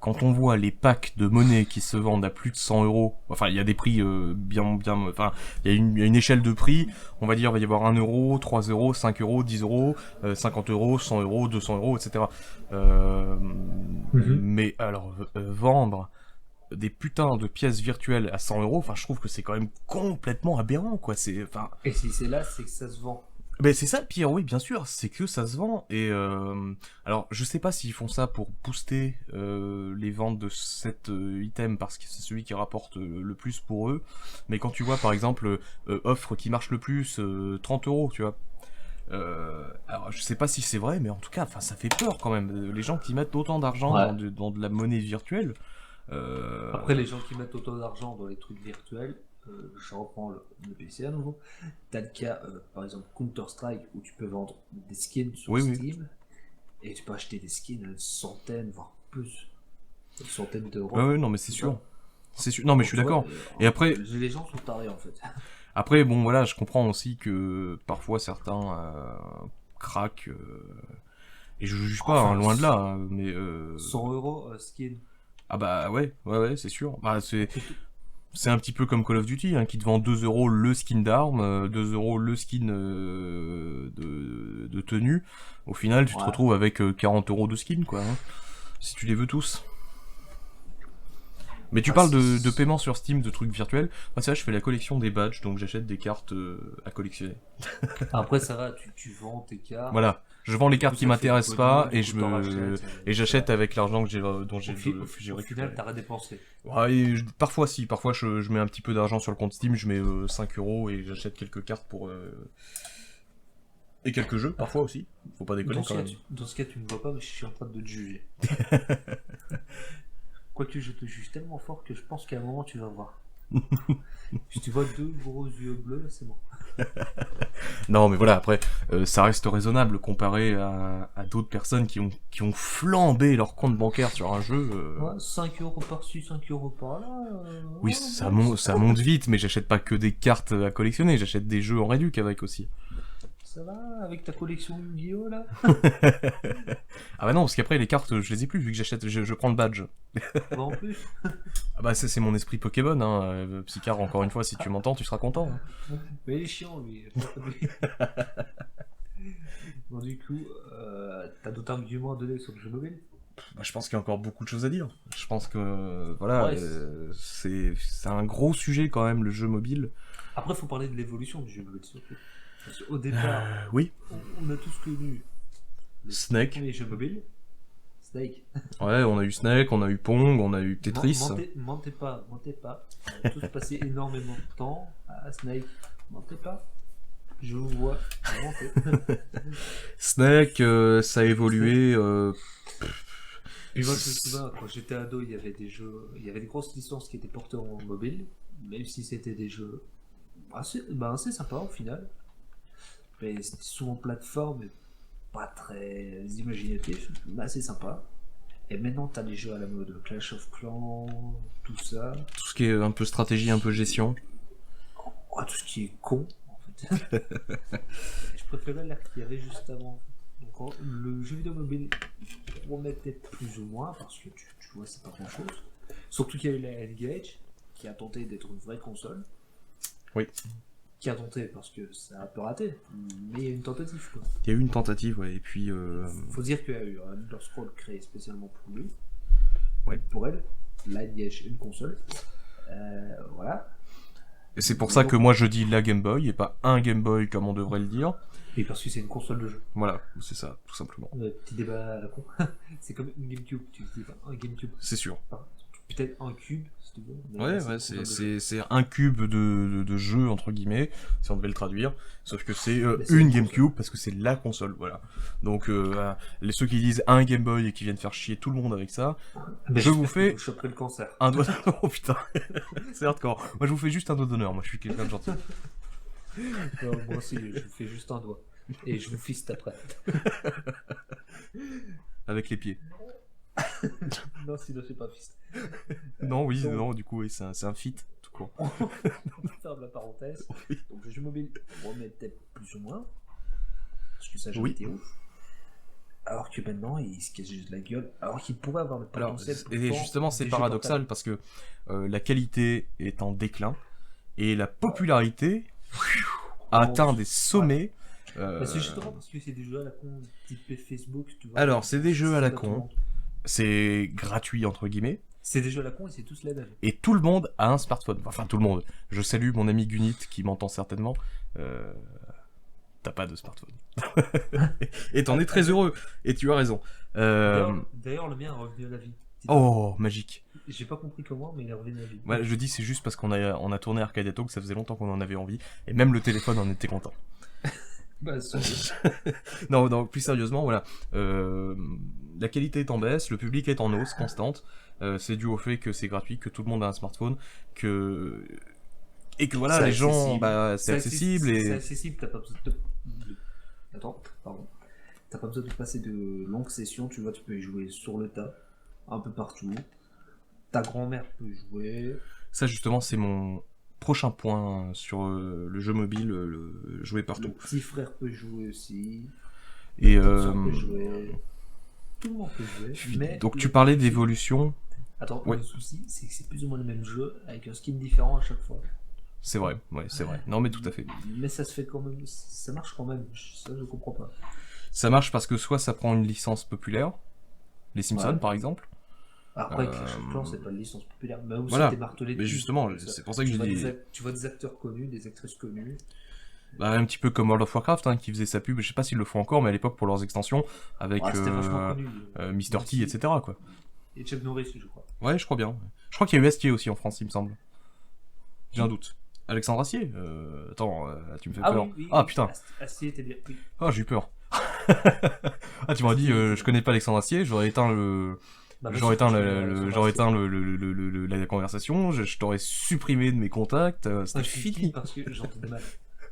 Quand on voit les packs de monnaie qui se vendent à plus de 100 €, enfin il y a des prix enfin il y a une échelle de prix, on va dire il va y avoir 1 €, 3 €, 5 €, 10 €, 50 €, 100 €, 200 €, etc. Mais alors vendre des putains de pièces virtuelles à 100 €, enfin je trouve que c'est quand même complètement aberrant quoi, c'est enfin Et si c'est là, c'est que ça se vend. ben c'est ça le pire, oui, bien sûr, c'est que ça se vend. Et alors, je sais pas s'ils font ça pour booster les ventes de cet item parce que c'est celui qui rapporte le plus pour eux. Mais quand tu vois, par exemple, offre qui marche le plus, 30 €, tu vois. Alors, je sais pas si c'est vrai, mais en tout cas, enfin, ça fait peur quand même. Les gens qui mettent autant d'argent Ouais. dans de la monnaie virtuelle. Après, les gens qui mettent autant d'argent dans les trucs virtuels, je reprends le PC à nouveau. T'as le cas, par exemple, Counter-Strike, où tu peux vendre des skins sur Oui, oui. Steam, et tu peux acheter des skins à une centaine, voire plus, une centaine d'euros. Ouais, non, mais c'est sûr. C'est sûr. Non, mais je suis d'accord. Et après- Les gens sont tarés, en fait. Après, bon, voilà, je comprends aussi que parfois certains craquent. Et je juge pas, Enfin, hein, loin de là. Hein, mais 100 € skin. ah bah ouais, c'est sûr. Bah, C'est tout. c'est un petit peu comme Call of Duty, hein, qui te vend 2 € le skin d'arme, 2 € le skin de tenue. Au final, tu te Ouais. retrouves avec 40 € de skin, quoi. Hein, si tu les veux tous. Mais tu Ah, parles c'est- de paiement sur Steam, de trucs virtuels. Moi, ça, je fais la collection des badges, donc j'achète des cartes à collectionner. Après, ça va, tu vends tes cartes. Voilà, je vends les cartes qui Ça fait m'intéressent du pas pognon, et du coup, t'en rachètes, et j'achète avec l'argent que dont Au j'ai final, récupéré. t'as redépensé. Ouais, et parfois si, parfois je mets un petit peu d'argent sur le compte Steam, je mets 5 € et j'achète quelques cartes pour et quelques jeux parfois aussi. Faut pas déconner quand même. Dans ce cas, tu ne vois pas, mais je suis en train de te juger. Quoique je te juge tellement fort que je pense qu'à un moment tu vas voir. Si tu vois deux gros yeux bleus, c'est bon. Non, mais voilà, après ça reste raisonnable comparé à d'autres personnes qui ont flambé leur compte bancaire sur un jeu. Ouais, 5 € par-ci, 5 € par-là. Oui, ouais, ça monte vite, mais j'achète pas que des cartes à collectionner, j'achète des jeux en réduc avec aussi. Ça va avec ta collection Yu-Gi-Oh là? Ah bah non, parce qu'après les cartes, je les ai plus vu que je prends le badge. Bah, en plus. Ah bah c'est mon esprit Pokémon, hein. Psycar, encore une fois, si tu m'entends, tu seras content. Hein. Mais il est chiant lui. Bon, du coup, t'as d'autres arguments à donner sur le jeu mobile? Bah, je pense qu'il y a encore beaucoup de choses à dire. Je pense que voilà, Ouais, c'est un gros sujet quand même le jeu mobile. Après, faut parler de l'évolution du jeu mobile surtout. Parce qu'au départ, Oui, on a tous connu le Snake. premier jeu mobile, Snake. Ouais, on a eu Snake, on a eu Pong, on a eu Tetris. Mentez pas. On a tous passé énormément de temps à Snake. Mentez pas. Je vous vois. Mentez. Snake, ça a évolué. Puis moi, je me souviens, quand j'étais ado, il y avait des jeux, il y avait des grosses licences qui étaient portées en mobile, même si c'était des jeux assez sympas au final. Mais c'était souvent plateforme et pas très imaginatif, mais assez sympa. Et maintenant, t'as des jeux à la mode Clash of Clans, tout ça. Tout ce qui est un peu stratégie, un peu gestion. Oh, tout ce qui est con, en fait. Je préférais l'air qu'il y avait juste avant. Donc, le jeu vidéo mobile promettait plus ou moins, parce que tu vois, c'est pas grand chose. Surtout qu'il y a eu la N-Gage, qui a tenté d'être une vraie console. Oui. Qui a tenté, parce que ça a un peu raté. Mais il y a une tentative, quoi. Il y a eu une tentative, ouais, et puis... Faut dire qu'il y a eu un Underscroll créé spécialement pour lui. Ouais. Pour elle. Là, il y a une console. Voilà. Et c'est pour ça que moi je dis la Game Boy, et pas un Game Boy comme on devrait le dire. Et parce que c'est une console de jeu. Voilà, c'est ça, tout simplement. Petit débat à la con. C'est comme une GameCube. Tu dis pas un GameCube. C'est sûr. Enfin, peut-être un cube, si tu veux. Mais Ouais, là, ouais, une console de jeu. c'est un cube de jeu, entre guillemets, si on devait le traduire. Sauf que c'est Mais c'est une une GameCube, console. parce que c'est la console, voilà. Donc, ceux qui disent un Game Boy et qui viennent faire chier tout le monde avec ça, Mais je vous fais Je choperai le cancer. un doigt d'honneur. Oh putain, c'est hardcore. Moi je vous fais juste un doigt d'honneur, moi je suis quelqu'un de gentil. Non, moi aussi, je vous fais juste un doigt. Et je vous fiste après. Avec les pieds. Non, sinon, c'est pas fist. Non, oui, donc- non, du coup, oui, c'est un fit, tout court. On ferme la parenthèse. Donc, le jeu mobile remettait plus ou moins. Parce que ça, j'ai Oui. été ouf. Alors que maintenant, il se cache juste la gueule. Alors qu'il pourrait avoir le Alors, potentiel. pour et vendre justement, c'est des jeux paradoxal portables. parce que la qualité est en déclin et la popularité a atteint des sommets. C'est justement parce que c'est des jeux à la con type Facebook. Tu vois, Alors, c'est des jeux à la tout le con, monde. c'est gratuit entre guillemets, C'est des jeux à la con et c'est tous la dalle. et tout le monde a un smartphone. Enfin, tout le monde. Je salue mon ami Gunit qui m'entend certainement. T'as pas de smartphone. Et t'en es très heureux. Et tu as raison. D'ailleurs, le mien est revenu à la vie. Oh, magique. J'ai pas compris comment, mais il est revenu à la vie. Ouais, je dis c'est juste parce on a tourné Arcadia Talk, ça faisait longtemps qu'on en avait envie, et même le téléphone en était content. Bah, Non, non, plus sérieusement, voilà. La qualité est en baisse, le public est en hausse constante. C'est dû au fait que c'est gratuit, que tout le monde a un smartphone, et que voilà, C'est les gens, accessible. bah, c'est accessible C'est et accessible, t'as pas besoin de... Attends, pardon. T'as pas besoin de passer de longues sessions, tu vois, tu peux y jouer sur le tas, un peu partout. Ta grand-mère peut y jouer. ça justement c'est mon prochain point sur le jeu mobile, le jouer Le partout. petit frère peut jouer aussi. Et Le petit soeur peut jouer. Tout le monde peut jouer. Mais donc tu le parlais souci- d'évolution, Attends, Ouais. le souci, c'est que c'est plus ou moins le même jeu avec un skin différent à chaque fois. c'est vrai, ouais, c'est vrai. Non mais tout à fait. Mais ça se fait quand même, ça marche quand même. Ça, je comprends pas. Ça marche parce que soit ça prend une licence populaire, les Simpsons Ouais. par exemple. Après, Clash of Clans, c'est pas une licence populaire. Mais aussi, Voilà. t'es martelé Mais dessus. justement, c'est pour ça que Tu je vois dis tu vois des acteurs connus, des actrices connues. bah, un petit peu comme World of Warcraft hein, qui faisait sa pub, je sais pas s'ils le font encore, mais à l'époque pour leurs extensions avec Ouais, c'était vachement connu. Mr. T, etc. quoi. Et Chuck Norris, je crois. Ouais, je crois bien. Je crois qu'il y a eu Astier aussi en France, il me semble. J'ai un doute. Alexandre Astier attends, tu me fais peur. Ah putain, Astier était bien. Oui. ah j'ai eu peur. Ah tu m'aurais dit, je connais pas Alexandre Astier, j'aurais éteint le... Bah, J'aurais éteint, Alexandre j'aurais Astier. éteint la conversation, je t'aurais supprimé de mes contacts, Ah, c'était je suis fini. fini parce que j'entendais mal.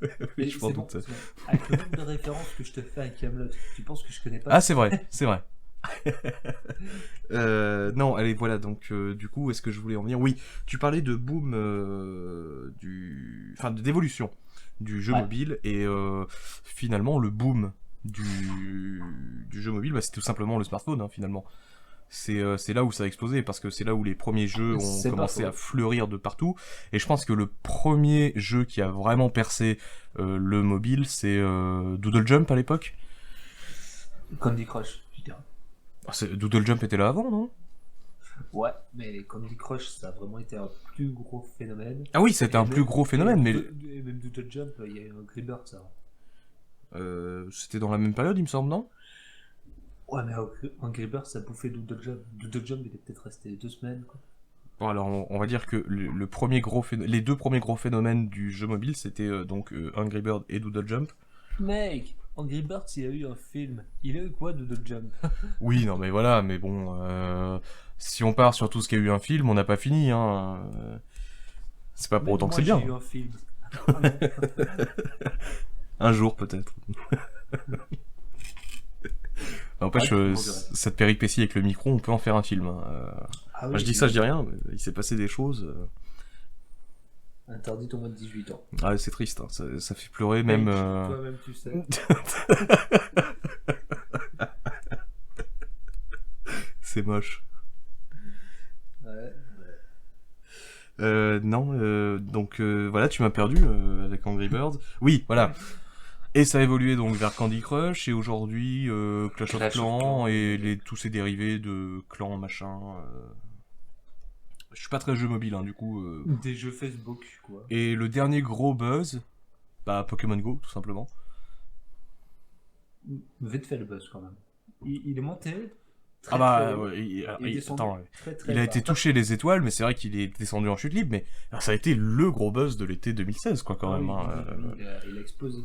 Oui, Mais je m'en c'est bon, doute. c'est bon. Avec le nombre de références que je te fais à Camelot, tu penses que je connais pas? Ah, c'est vrai, c'est vrai. Non, allez, voilà, donc du coup, est-ce que je voulais en venir? Oui, tu parlais de boom, enfin, d'évolution du jeu Ouais. mobile, et finalement, le boom du jeu mobile, bah, c'est tout simplement le smartphone, hein, finalement. C'est là où ça a explosé, parce que c'est là où les premiers jeux ont C'est pas commencé faux. à fleurir de partout, et je pense que le premier jeu qui a vraiment percé le mobile, c'est Doodle Jump à l'époque. Candy Crush, je dirais. Ah, Doodle Jump était là avant, non? Ouais, mais Candy Crush, ça a vraiment été un plus gros phénomène. Ah oui, c'était Et un même- plus gros phénomène, mais... Et même Doodle Jump, il y a eu un Gribird, ça. C'était dans la même période, il me semble, non? Ouais, mais Angry Birds, ça bouffait Doodle Jump. Doodle Jump, il est peut-être resté 2 semaines, quoi. Bon, alors, on va dire que les deux premiers gros phénomènes du jeu mobile, c'était donc Angry Bird et Doodle Jump. Mec, Angry Birds, il a eu un film. Il a eu quoi, Doodle Jump? Oui, non, mais voilà, mais bon, si on part sur tout ce qu'il y a eu un film, on n'a pas fini, hein. C'est pas pour Même autant que moi, c'est bien. j'ai eu un film. Ah non. Un jour, peut-être. N'empêche, Ah, tu m'en dirais. cette péripétie avec le micro, on peut en faire un film, hein. Ah Enfin, je dis ça, je dis rien, mais il s'est passé des choses. Interdit au moins de 18 ans. Ah, c'est triste, hein. Ça fait pleurer, même. Toi-même, tu sais. C'est moche. Ouais. Non, donc voilà, tu m'as perdu avec Angry Birds. Oui, voilà. Et ça a évolué donc vers Candy Crush, et aujourd'hui Clash of Clans, et tous ces dérivés de clans, machin. Je suis pas très jeu mobile, hein, du coup. Des jeux Facebook, quoi. Et le dernier gros buzz, bah Pokémon Go, tout simplement. Vite fait le buzz, quand même. Il est monté. Très, Ah bah, très haut, ouais, et descendu attends, ouais. très, très Il a bas. été touché les étoiles, mais c'est vrai qu'il est descendu en chute libre, mais alors, ça a été le gros buzz de l'été 2016, quoi, quand Ah même. oui, Hein. il a explosé.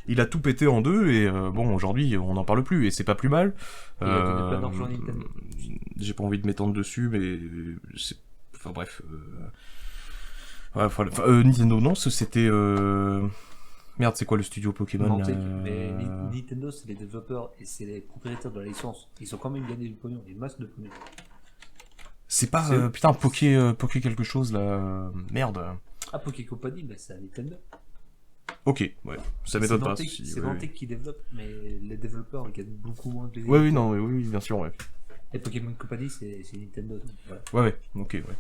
Il a tout pété en deux, et bon, aujourd'hui, on n'en parle plus, et c'est pas plus mal. Il a donné plein d'argent à Nintendo. J'ai pas envie de m'étendre dessus, mais c'est... Enfin bref. Ouais, Nintendo, non, c'était... Merde, c'est quoi le studio Pokémon Niantic, là mais Nintendo, c'est les développeurs et c'est les propriétaires de la licence. Ils ont quand même gagné du pognon, des masses de pognon. C'est pas... C'est- putain, Poké quelque chose, là... Merde. Ah, Poké Company, bah, c'est à Nintendo. Ok, ouais, ça m'étonne pas. C'est si- c'est ouais, Niantic qui développe, mais les développeurs ils gagnent beaucoup moins que les Ouais, oui, éditeurs. non, oui, bien sûr, ouais. Et Pokémon Company, c'est Nintendo. Donc voilà. Ouais, ok, ouais.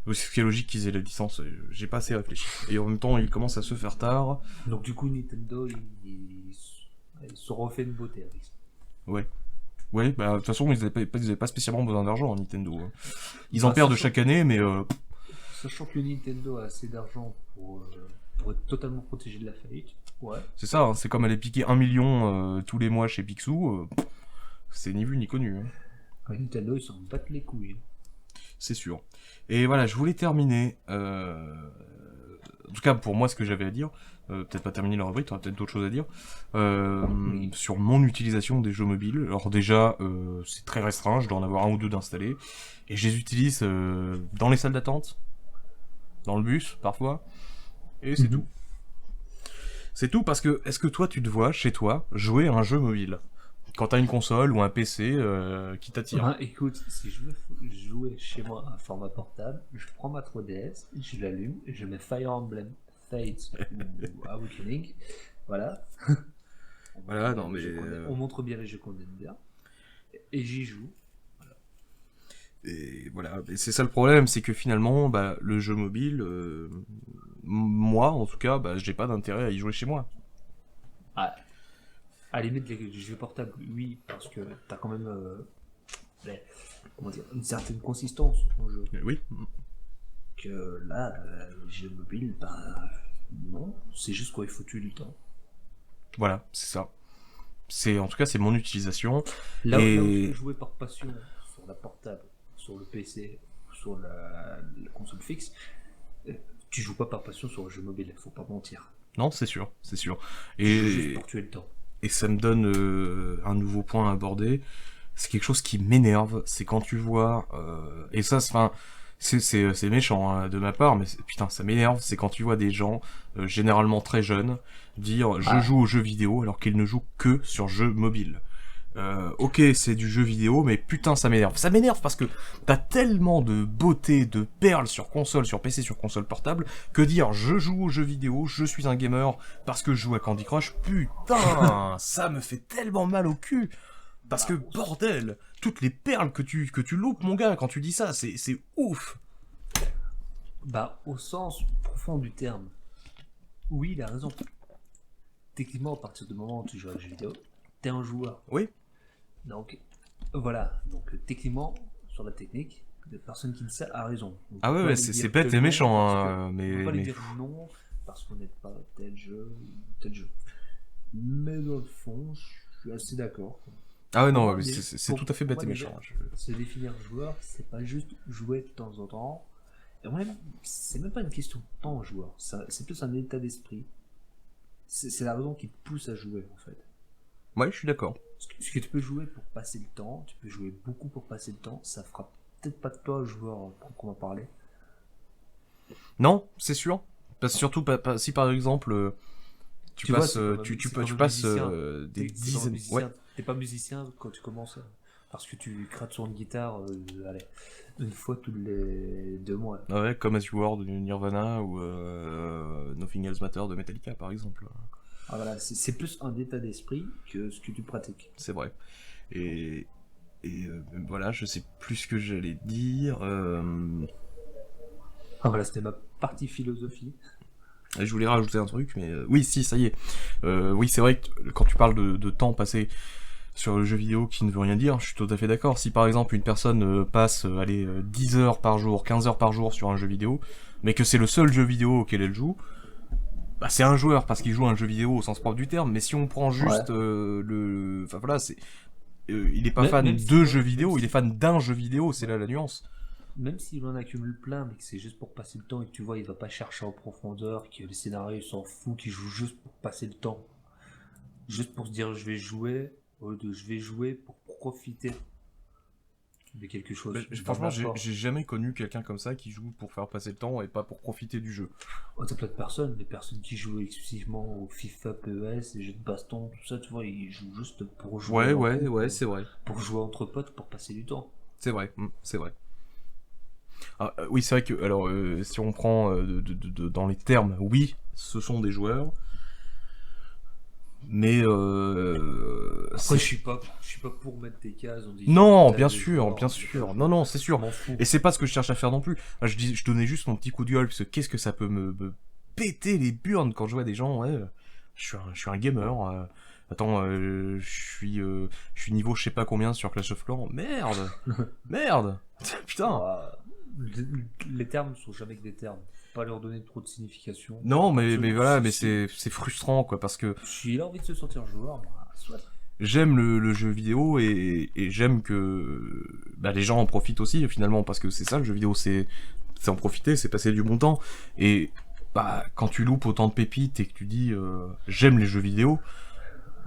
Oui, c'est ce qui est logique qu'ils aient la licence, j'ai pas assez réfléchi. Et en même temps, il commence à se faire tard. Donc du coup, Nintendo, ils se refait une beauté avec ça. Ouais. Ouais, bah de toute façon, ils avaient pas spécialement besoin d'argent, Nintendo. Hein. Ils en Bah, perdent sachant- chaque année, mais... Sachant que Nintendo a assez d'argent pour être totalement protégé de la faillite. Ouais. c'est ça, hein, c'est comme aller piquer 1 million tous les mois chez Picsou, c'est ni vu ni connu, hein. Nintendo, ils s'en battent les couilles. C'est sûr. Et voilà, je voulais terminer, en tout cas pour moi ce que j'avais à dire, peut-être pas terminer la rubrique, t'auras peut-être d'autres choses à dire, Oui. sur mon utilisation des jeux mobiles. Alors déjà, c'est très restreint, je dois en avoir un ou deux d'installés, et je les utilise dans les salles d'attente, dans le bus parfois, et c'est Mhm. tout. C'est tout parce que, est-ce que toi tu te vois, chez toi, jouer à un jeu mobile quand t'as une console ou un PC qui t'attire? Ben, écoute, si je veux jouer chez moi à un format portable, je prends ma 3DS, je l'allume, je mets Fire Emblem Fates ou Awakening. Voilà. Voilà, non, mais, On montre bien les jeux qu'on aime bien. Et j'y joue. Et voilà, et c'est ça le problème, c'est que finalement, bah, le jeu mobile, moi en tout cas, bah, j'ai pas d'intérêt à y jouer chez moi. Ah, à la limite, les jeux portables, oui, parce que t'as quand même comment dire, une certaine consistance au jeu. Oui. Que là, les jeux mobiles, ben non, c'est juste quoi, il faut tuer du temps. Voilà, c'est ça. En tout cas, c'est mon utilisation. Là, Et- là où tu peux jouer par passion sur la portable, sur le PC, sur la console fixe, tu joues pas par passion sur le jeu mobile, faut pas mentir. Non, c'est sûr, c'est sûr. Tu joues juste Et, pour tuer le temps. et ça me donne un nouveau point à aborder. C'est quelque chose qui m'énerve, c'est quand tu vois... et ça, c'est méchant hein, de ma part, mais putain, ça m'énerve, c'est quand tu vois des gens, généralement très jeunes, dire « je joue aux jeux vidéo » alors qu'ils ne jouent que sur jeux mobiles. Ok, c'est du jeu vidéo, mais putain, ça m'énerve. Ça m'énerve parce que t'as tellement de beauté, de perles sur console, sur PC, sur console portable, que dire je joue aux jeux vidéo, je suis un gamer parce que je joue à Candy Crush, putain, ça me fait tellement mal au cul. Parce que bordel, toutes les perles que tu loupes, mon gars, quand tu dis ça, c'est ouf. Bah, au sens profond du terme, oui, il a raison. Techniquement, à partir du moment où tu joues à un jeu vidéo, t'es un joueur. Oui. Donc, voilà. Donc, techniquement, sur la technique, la personne qui dit ça a raison. On Ah peut ouais, pas ouais, lui c'est dire bête que et non méchant, parce que- hein, on mais... peut pas lui dire non parce qu'on n'est pas tel jeu ou tel jeu. Mais dans le fond, je suis assez d'accord. Ah ouais, Pour non, moi, mais les- c'est pour- tout à fait pour bête moi, et déjà, méchant. Se définir joueur, c'est pas juste jouer de temps en temps. Et même, c'est même pas une question de temps joueur, c'est plus un état d'esprit. C'est la raison qui te pousse à jouer en fait. Ouais, je suis d'accord. Parce que tu peux jouer pour passer le temps, tu peux jouer beaucoup pour passer le temps, ça fera peut-être pas de toi un joueur proprement parler. Non, c'est sûr. Parce que surtout, si par exemple, tu Tu vois, passes, c'est comme un- tu c'est comme un passes musicien. des C'est comme un dizaines. musicien. Ouais, T'es pas musicien quand tu commences parce que tu craques sur une guitare, allez, une fois tous les 2 mois. ouais, comme As You Were de Nirvana ou Nothing Else Matter de Metallica, par exemple. Ah, voilà, c'est plus un état d'esprit que ce que tu pratiques. C'est vrai. Et, voilà, je sais plus ce que j'allais dire. Ah voilà, c'était ma partie philosophie. Et je voulais rajouter un truc, mais oui, si, ça y est. Oui, c'est vrai que quand tu parles de temps passé sur le jeu vidéo qui ne veut rien dire, je suis tout à fait d'accord. Si par exemple une personne passe 10 heures par jour, 15 heures par jour sur un jeu vidéo, mais que c'est le seul jeu vidéo auquel elle joue, bah c'est un joueur parce qu'il joue à un jeu vidéo au sens propre du terme. Mais si on prend juste le... Enfin voilà, c'est... il est pas fan Même de si- jeux même vidéo, il si- est fan d'un jeu vidéo, c'est là la nuance. Même s'il en accumule plein, mais que c'est juste pour passer le temps et que tu vois, il va pas chercher en profondeur, que les scénarios il s'en fout, qu'il joue juste pour passer le temps. Juste pour se dire je vais jouer, au lieu de je vais jouer pour profiter de quelque chose. Mais, d'un franchement, apport. j'ai jamais connu quelqu'un comme ça qui joue pour faire passer le temps et pas pour profiter du jeu. Oh, t'as plein de personnes, des personnes qui jouent exclusivement au FIFA, PES, les jeux de baston, tout ça, tu vois, ils jouent juste pour jouer. en groupe, c'est vrai. pour jouer entre potes, pour passer du temps. C'est vrai, c'est vrai. Ah, oui, c'est vrai que, alors, si on prend dans les termes, oui, ce sont des joueurs, mais Après, je suis pas pour mettre des cases. On dit non, tel bien des sûr, joueurs, bien tel sûr, des non, non, c'est joueurs, sûr. je m'en fous. Et c'est pas ce que je cherche à faire non plus. Là, je donnais juste mon petit coup de gueule, parce que qu'est-ce que ça peut me péter les burnes quand je vois des gens, ouais, je suis un gamer, attends, je suis niveau je sais pas combien sur Clash of Clans, merde, merde, putain. Ah, les termes sont jamais que des termes. Faut pas leur donner trop de signification. Non, mais voilà, mais Si- c'est frustrant, quoi, parce que S'il a envie de se sentir joueur, bah, soit. j'aime le jeu vidéo et j'aime que bah, les gens en profitent aussi, finalement, parce que c'est ça, le jeu vidéo, c'est en profiter, c'est passer du bon temps. Et bah, quand tu loupes autant de pépites et que tu dis j'aime les jeux vidéo,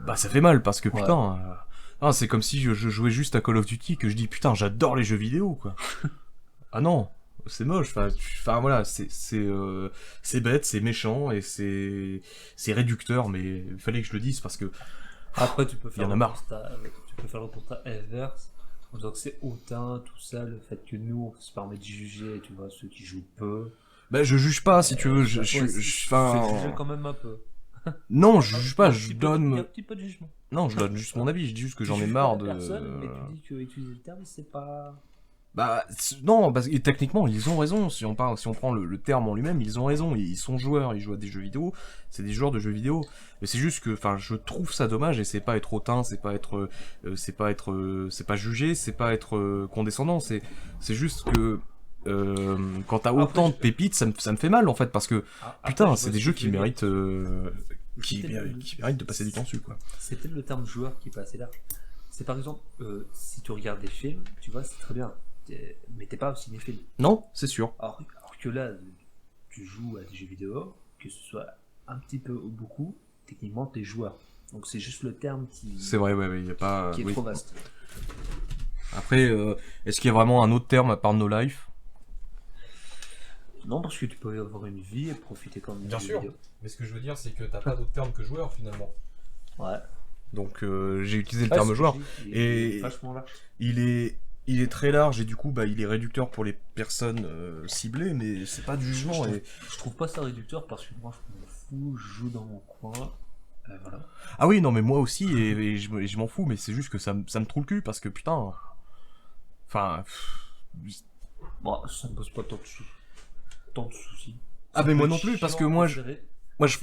bah ça fait mal, parce que Ouais. putain, c'est comme si je jouais juste à Call of Duty, que je dis putain, j'adore les jeux vidéo, quoi. Ah non, c'est moche, enfin voilà, c'est bête, c'est méchant et c'est réducteur, mais il fallait que je le dise parce que Après, tu peux Il y en faire a le marre. constat, tu peux faire le constat inverse. En disant que c'est hautain, tout ça, le fait que nous, on se permet de juger, tu vois, ceux qui jouent peu. bah je juge pas si tu veux, Ouais, je c'est enfin juger quand même un peu. non, je juge pas, Un je petit peu- il y a un donne petit peu de jugement. non, je donne juste mon avis, je dis juste que Tu j'en ai juges marre pas de la personne, mais tu dis que utiliser le terme, c'est pas. bah non, parce que techniquement ils ont raison, si on prend le terme en lui-même, ils ont raison, ils sont joueurs, ils jouent à des jeux vidéo, c'est des joueurs de jeux vidéo, mais c'est juste que enfin je trouve ça dommage et c'est pas être hautain, c'est pas juger, c'est pas être condescendant, c'est juste que quand t'as Après, autant de pépites, ça me fait mal en fait, parce que Après, putain, je vois c'est ce des que jeux tu qui veux dire. méritent qui C'était- méritent de passer du temps dessus, quoi. C'est peut-être le terme joueur qui est pas assez large. C'est par exemple, si tu regardes des films, tu vois, c'est très bien. Mais t'es pas au cinéphile. Non, c'est sûr. Alors que là, tu joues à des jeux vidéo, que ce soit un petit peu ou beaucoup, techniquement, t'es joueur. Donc c'est juste le terme C'est vrai, ouais, il y a pas. qui est oui. trop vaste. Après, est-ce qu'il y a vraiment un autre terme à part No Life? Non, parce que tu peux avoir une vie et profiter quand même Bien du jeu sûr. vidéo. Mais ce que je veux dire, c'est que t'as pas d'autre terme que joueur finalement. Ouais. Donc j'ai utilisé le Ouais, terme c'est joueur. logique, il Et- est vachement large. Il est très large et du coup, bah, il est réducteur pour les personnes ciblées, mais c'est pas du jugement. Et... Je trouve pas ça réducteur parce que moi je m'en fous, je joue dans mon coin. Voilà. Ah oui, non, mais moi aussi, et je m'en fous, mais c'est juste que ça me trouve le cul parce que putain. Enfin. Bon, ça me pose pas tant de soucis. Ah, Ça mais peut moi être non plus, parce chiant que moi, à je gérer.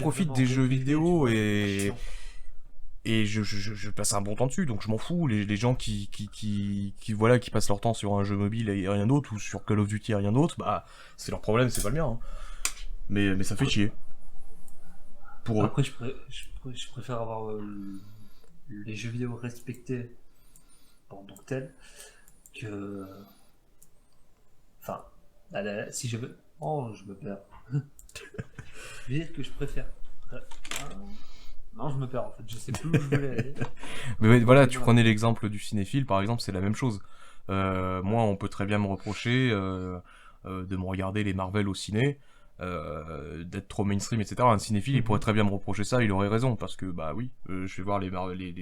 profite vraiment des jeux répété, vidéo tu vois, et. chiant. Et je passe un bon temps dessus, donc je m'en fous. Les gens qui passent leur temps sur un jeu mobile et rien d'autre, ou sur Call of Duty et rien d'autre, bah c'est leur problème, c'est pas le mien. Hein. Mais ça fait chier. Pour eux. Après, je je préfère avoir les jeux vidéo respectés en tant que tels que. Enfin, si je veux. Oh, je me perds. Je veux dire que je préfère. Non, je me perds en fait, je sais plus où je voulais aller. Mais ouais, voilà, tu prenais l'exemple du cinéphile, par exemple, c'est la même chose. Moi, on peut très bien me reprocher de me regarder les Marvel au ciné, d'être trop mainstream, etc. Un cinéphile, il pourrait très bien me reprocher ça, il aurait raison, parce que, bah oui, je vais voir les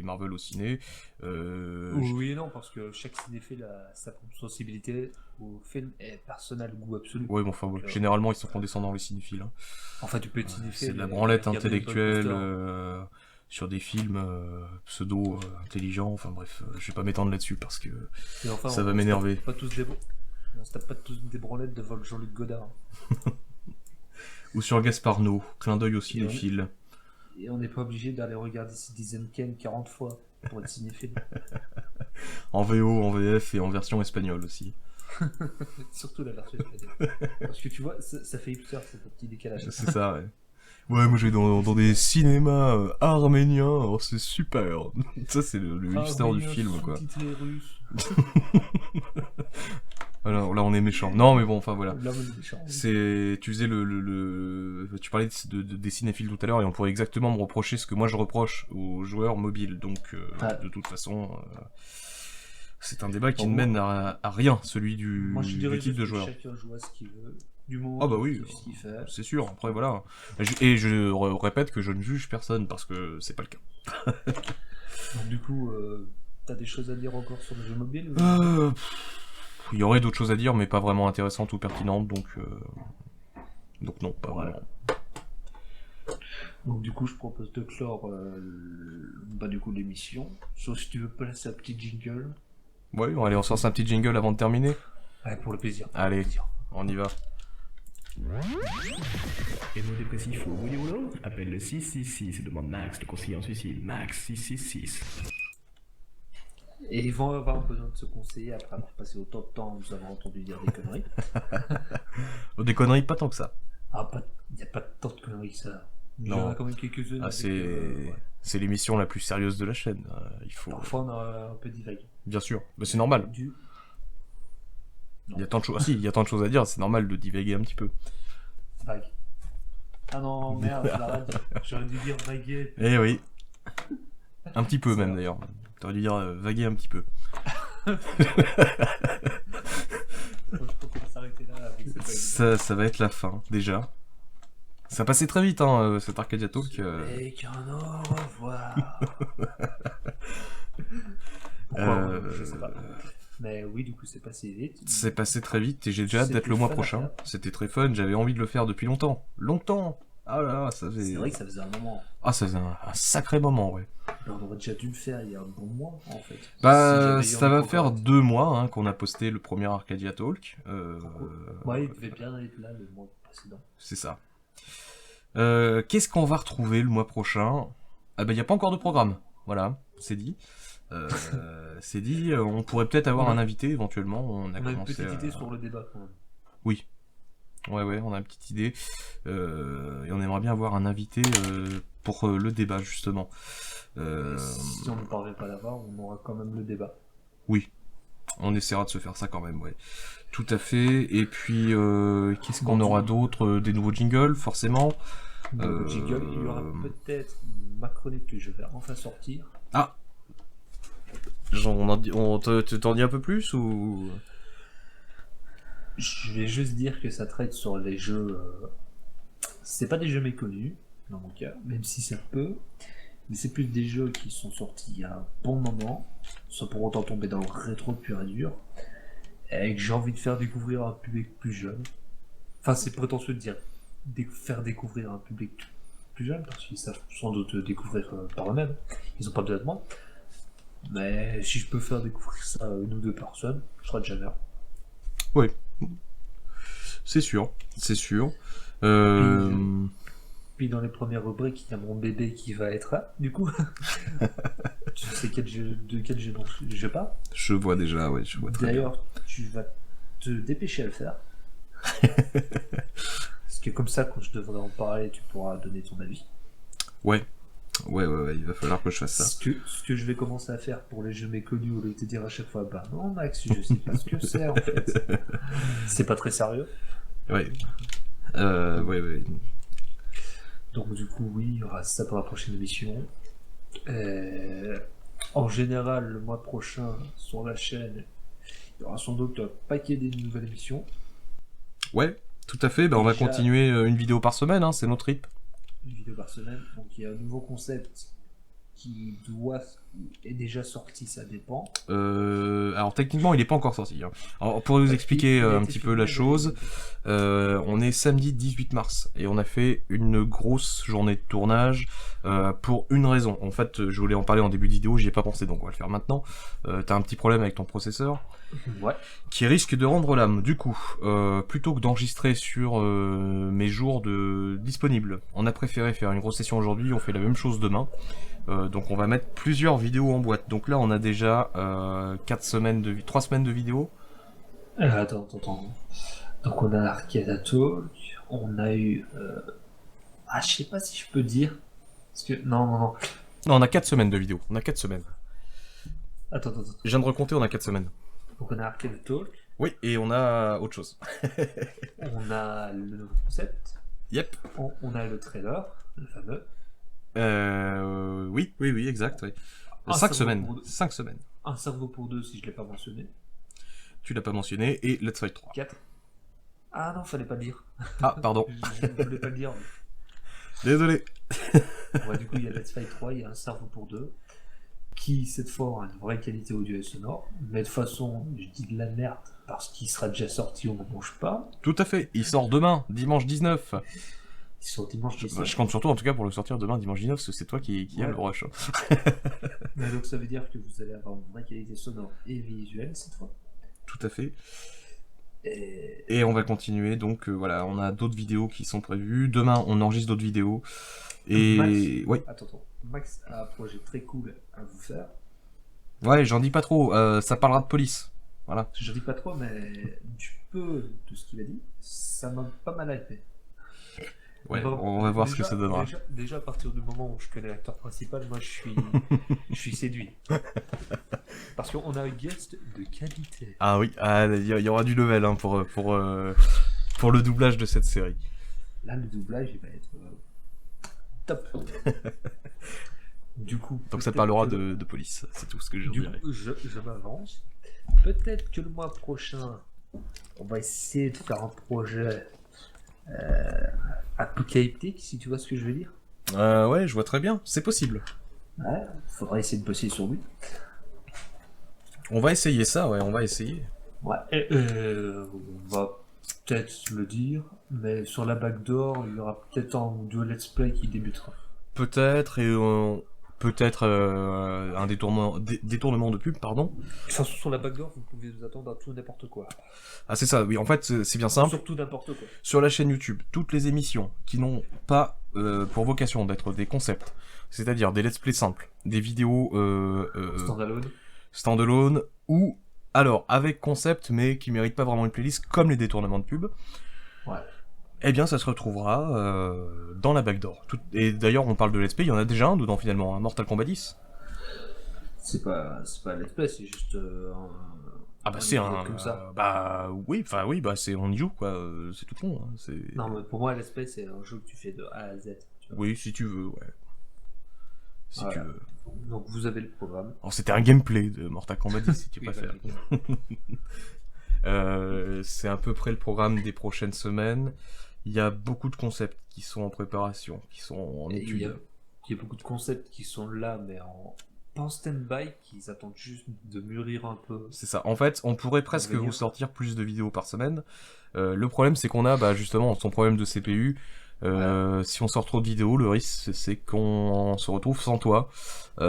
Marvel au ciné. Oui et non, parce que chaque cinéphile a sa propre sensibilité au film et personnel goût absolu. Ouais, bon, enfin, ouais, généralement, ils sont condescendants, les cinéphiles. Hein. Enfin, tu peux être cinéphile. C'est de la et branlette regarder les intellectuelle blockbusters. sur des films pseudo-intelligents, enfin bref, je vais pas m'étendre là-dessus, parce que Et enfin, ça va on se m'énerver. tape pas tous des... On se tape pas tous des branlettes devant Jean-Luc Godard. Ou sur Gaspard Noé, clin d'œil au cinéphile. Et on n'est pas obligé d'aller regarder Citizen Kane 40 fois pour être cinéphile. En VO, en VF et en version espagnole aussi. Surtout la version espagnole. Parce que tu vois, ça fait hipster, c'est un petit décalage. C'est ça, ouais. Ouais, moi je vais dans des cinémas arméniens, alors c'est super. Ça, c'est le hipster du film, quoi. Sous-titré russe. Voilà, là, on est méchant. Non, mais bon, enfin voilà. Là, on est méchant. Tu faisais tu parlais des cinéphiles tout à l'heure, et on pourrait exactement me reprocher ce que moi je reproche aux joueurs mobiles. Donc, de toute façon, c'est un débat qui ne mène à rien, celui du type de joueur. Chacun joue à ce qu'il veut. Du moment Ah bah oui, ce qu'il fait. c'est sûr. Après, voilà. Et je répète que je ne juge personne, parce que c'est pas le cas. Donc, du coup, t'as des choses à dire encore sur le jeu mobile Il y aurait d'autres choses à dire, mais pas vraiment intéressantes ou pertinentes, donc non, pas vraiment. Donc du coup, je propose de clore du coup l'émission. Sauf si tu veux placer un petit jingle. Ouais, allez, on sort un petit jingle avant de terminer. Ouais, pour le plaisir. Allez, on y va. Et mot dépressif ou boulot, appelle le 666 et demande Max, le conseiller en suicide. Max 666. Et ils vont avoir besoin de se conseiller après avoir passé autant de temps à nous avoir entendu dire des conneries. Des conneries, pas tant que ça. Il n'y a pas tant de conneries que ça. Il y Non. en a quand même quelques-unes. Ah, ouais. c'est l'émission la plus sérieuse de la chaîne. Il faut. Parfois, on a un peu divagué. Bien sûr, mais c'est normal. Il y a tant de choses. il y a tant de choses à dire, c'est normal de divaguer un petit peu. Vague. Ah non, merde, je l'arrête. J'aurais dû dire vaguer. Eh oui. Un petit peu même d'ailleurs. T'aurais dû dire vaguer un petit peu. Je pense qu'on va s'arrêter là avec cette vague. Ça va être la fin, déjà. Ça passait très vite, hein, cet Arcadia Talk. Et qu'un au revoir. Pourquoi je sais pas. Mais oui, du coup, c'est passé vite. C'est passé très vite et j'ai déjà hâte d'être le C'était mois fun à prochain. faire. C'était très fun, j'avais envie de le faire depuis longtemps. Longtemps. Ah là là, ça faisait... C'est vrai que ça faisait un moment. Ah, ça faisait un sacré moment, ouais. Mais on aurait déjà dû le faire il y a un bon mois, en fait. Bah, Si ça jamais va on faire encore- 2 mois hein, qu'on a posté le premier Arcadia Talk. Ouais, il devait bien être là le mois précédent. C'est ça. Qu'est-ce qu'on va retrouver le mois prochain? Ah bah, il n'y a pas encore de programme. Voilà, c'est dit. C'est dit, on pourrait peut-être avoir un invité éventuellement. On On a une commencé petite à... idée sur le débat, quand même. Oui. Ouais, on a une petite idée. Et on aimerait bien avoir un invité pour le débat, justement. Si on ne parvient pas à l'avoir, on aura quand même le débat. Oui. On essaiera de se faire ça quand même, ouais. Tout à fait. Et puis, qu'est-ce qu'on aura d'autre? Des nouveaux jingles, forcément. Donc, jingle, il y aura peut-être ma chronique que je vais enfin sortir. Ah! T'en dis un peu plus ou... Je vais juste dire que ça traite sur les jeux. C'est pas des jeux méconnus, dans mon cas, même si ça peut. Mais c'est plus des jeux qui sont sortis il y a un bon moment, sans pour autant tomber dans le rétro pur et dur, et que j'ai envie de faire découvrir à un public plus jeune. Enfin, c'est prétentieux de dire faire découvrir à un public plus jeune, parce qu'ils savent sans doute découvrir par eux-mêmes. Ils ont pas besoin de moi. Mais si je peux faire découvrir ça à une ou deux personnes, je serai déjà bien. Oui. C'est sûr, c'est sûr. Puis dans les premières rubriques, il y a mon bébé qui va être là, du coup. Tu sais de quel jeu dont je parle. Je vois déjà, ouais, je vois très bien. D'ailleurs, tu vas te dépêcher à le faire. Parce que comme ça, quand je devrais en parler, tu pourras donner ton avis. Ouais. Ouais, il va falloir que je fasse ça. Ce que je vais commencer à faire pour les jeux méconnus, au lieu de te dire à chaque fois, bah non, Max, je sais pas ce que c'est en fait. C'est pas très sérieux. Ouais. Ouais. Donc, du coup, oui, il y aura ça pour la prochaine émission. En général, le mois prochain, sur la chaîne, il y aura sans doute un paquet de nouvelles émissions. Ouais, tout à fait. Bah, on va Déjà- continuer une vidéo par semaine, hein, c'est notre rythme. Une vidéo par semaine. Donc, il y a un nouveau concept qui est déjà sorti, ça dépend. Alors techniquement, il n'est pas encore sorti. Hein. Alors, pour vous expliquer Il a un été petit peu filmé, la chose, on est samedi 18 mars et on a fait une grosse journée de tournage pour une raison. En fait, je voulais en parler en début de vidéo, j'y ai pas pensé, donc on va le faire maintenant. T'as un petit problème avec ton processeur Ouais. qui risque de rendre l'âme. Du coup, plutôt que d'enregistrer sur mes jours disponibles, on a préféré faire une grosse session aujourd'hui, on fait la même chose demain. Donc on va mettre plusieurs vidéos en boîte. Donc là on a déjà 3 semaines de vidéos. Attends. Donc, on a Arcade Talk, on a eu. Je sais pas si je peux dire. Parce que. Non. Non, on a 4 semaines de vidéos. On a 4 semaines. Attends. Je viens de recompter, on a 4 semaines. Donc, on a Arcade Talk, Oui, et on a autre chose. on a le nouveau concept, Yep. on a le trailer, le fameux. Oui, exact. Oui. Ah, 5 ça semaine. vaut pour deux. 5 semaines. Un cerveau pour deux si je l'ai pas mentionné. Tu l'as pas mentionné. Et Let's Fight 3. 4. Ah non, fallait pas le dire. Ah, pardon. Je ne voulais pas le dire. Désolé. Ouais, du coup, il y a Let's Fight 3, il y a un cerveau pour deux. Qui, cette fois, aura une vraie qualité audio et sonore. Mais de toute façon, je dis de la merde parce qu'il sera déjà sorti au moment où je parle. Tout à fait. Il sort demain, dimanche 19. Il sort dimanche Je compte surtout en tout cas pour le sortir demain, dimanche 19, parce que c'est toi qui a Ouais. le rush. Mais donc ça veut dire que vous allez avoir une vraie qualité sonore et visuelle cette fois. Tout à fait. Et Et on va continuer, donc voilà, on a d'autres vidéos qui sont prévues. Demain, on enregistre d'autres vidéos. Et Max, ouais, attends. Max a un projet très cool à vous faire. ouais, j'en dis pas trop. Ça parlera de police. Voilà. Je dis pas trop, mais du peu de ce qu'il a dit, ça m'a pas mal hypé. Ouais, Bon, on va voir ce que ça donnera. Déjà, à partir du moment où je connais l'acteur principal, moi je suis séduit. Parce qu'on a un guest de qualité. Ah oui, il y aura du level hein, pour le doublage de cette série. Là, le doublage, il va être top. Du coup, Donc ça peut-être parlera que- de police, c'est tout ce que je Du dirais. coup, je m'avance. Peut-être que le mois prochain, on va essayer de faire un projet apocalyptique, si tu vois ce que je veux dire. Ouais, je vois très bien, c'est possible. Ouais, faudra essayer de bosser sur lui. On va essayer ça, ouais, on va essayer. Ouais, on va peut-être le dire, mais sur la backdoor, il y aura peut-être un ou deux let's play qui débutera. Peut-être, et peut-être un détournement de pub, pardon. De toute façon, sur la backdoor, vous pouvez vous attendre à tout n'importe quoi. Ah c'est ça, oui, en fait c'est bien simple. Surtout n'importe quoi. Sur la chaîne YouTube, toutes les émissions qui n'ont pas pour vocation d'être des concepts, c'est-à-dire des let's play simples, des vidéos Standalone. standalone, ou alors avec concept mais qui méritent pas vraiment une playlist, comme les détournements de pub, Ouais. eh bien ça se retrouvera dans la backdoor. Et d'ailleurs on parle de let's play, il y en a déjà un dedans finalement, hein, Mortal Kombat 10. C'est pas un let's play, c'est juste Ah bah c'est épisode un... comme ça. Bah oui, bah c'est on y joue quoi, c'est tout con. Hein, c'est... Non, mais pour moi, let's play, c'est un jeu que tu fais de A à Z. Tu vois. Oui, si tu veux, ouais. Si Voilà. tu veux. Donc vous avez le programme. Alors c'était un gameplay de Mortal Kombat 10 si tu Oui, préfères. bah, C'est à peu près le programme des prochaines semaines. Il y a beaucoup de concepts qui sont en préparation, qui sont en Et étude. il y a beaucoup de concepts qui sont là, mais pas en stand-by, qui attendent juste de mûrir un peu. C'est ça. En fait, on pourrait presque venir. vous sortir plus de vidéos par semaine. Le problème, c'est qu'on a justement son problème de CPU. Si on sort trop de vidéos, le risque, c'est qu'on se retrouve sans toi. Et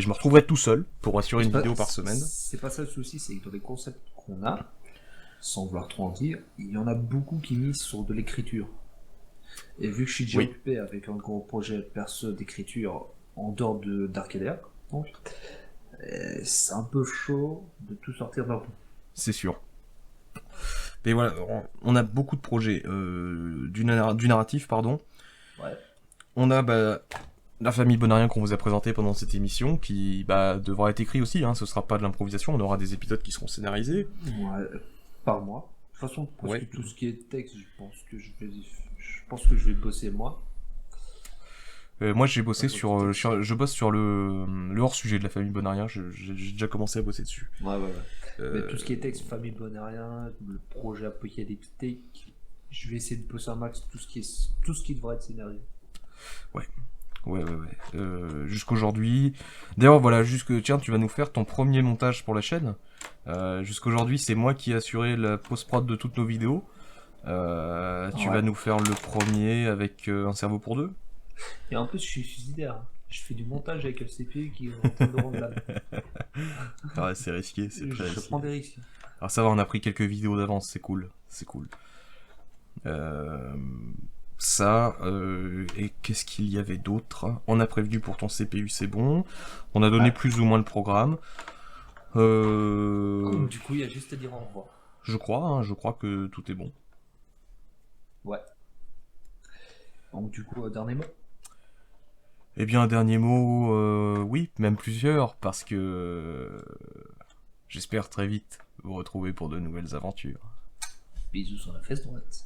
je me retrouverai tout seul pour assurer une vidéo par semaine. C'est pas ça le souci, c'est que dans les concepts qu'on a, sans vouloir trop en dire, il y en a beaucoup qui misent sur de l'écriture. Et vu que je suis déjà Oui. occupé avec un gros projet perso d'écriture en dehors de d'Arcadia, donc c'est un peu chaud de tout sortir d'un coup. C'est sûr. Mais voilà, on a beaucoup de projets du narratif, pardon. Ouais. On a la famille Bonarien qu'on vous a présenté pendant cette émission, qui devra être écrit aussi, hein, ce sera pas de l'improvisation, on aura des épisodes qui seront scénarisés. Ouais, par mois. De toute façon, parce Ouais. que tout ce qui est texte, je pense que je vais bosser moi. Moi j'ai bossé Ouais, je bosse sur le hors-sujet de la famille Bonarien, j'ai déjà commencé à bosser dessus. Ouais. Euh, Mais tout ce qui est texte, famille Bonarien, le projet apocalyptique, je vais essayer de bosser un max tout ce qui devrait être scénarisé. Ouais. Jusqu'aujourd'hui. D'ailleurs, voilà, tiens, tu vas nous faire ton premier montage pour la chaîne. Jusqu'aujourd'hui, c'est moi qui ai assuré la post-prod de toutes nos vidéos. Tu Ouais. vas nous faire le premier avec un cerveau pour deux. Et en plus, je suis suicidaire. Je fais du montage avec le CPU qui est en train de rendre là. Ah ouais, c'est risqué, c'est très Je risqué. prends des risques. Alors ça va, on a pris quelques vidéos d'avance, c'est cool. C'est cool. Et qu'est-ce qu'il y avait d'autre? On a prévenu pour ton CPU, c'est bon. On a donné Ouais. plus ou moins le programme. Du coup, il y a juste à dire au revoir. Je crois que tout est bon. Ouais. Donc, du coup, dernier mot. Eh bien, un dernier mot, oui, même plusieurs, parce que j'espère très vite vous retrouver pour de nouvelles aventures. Bisous sur la fesse droite.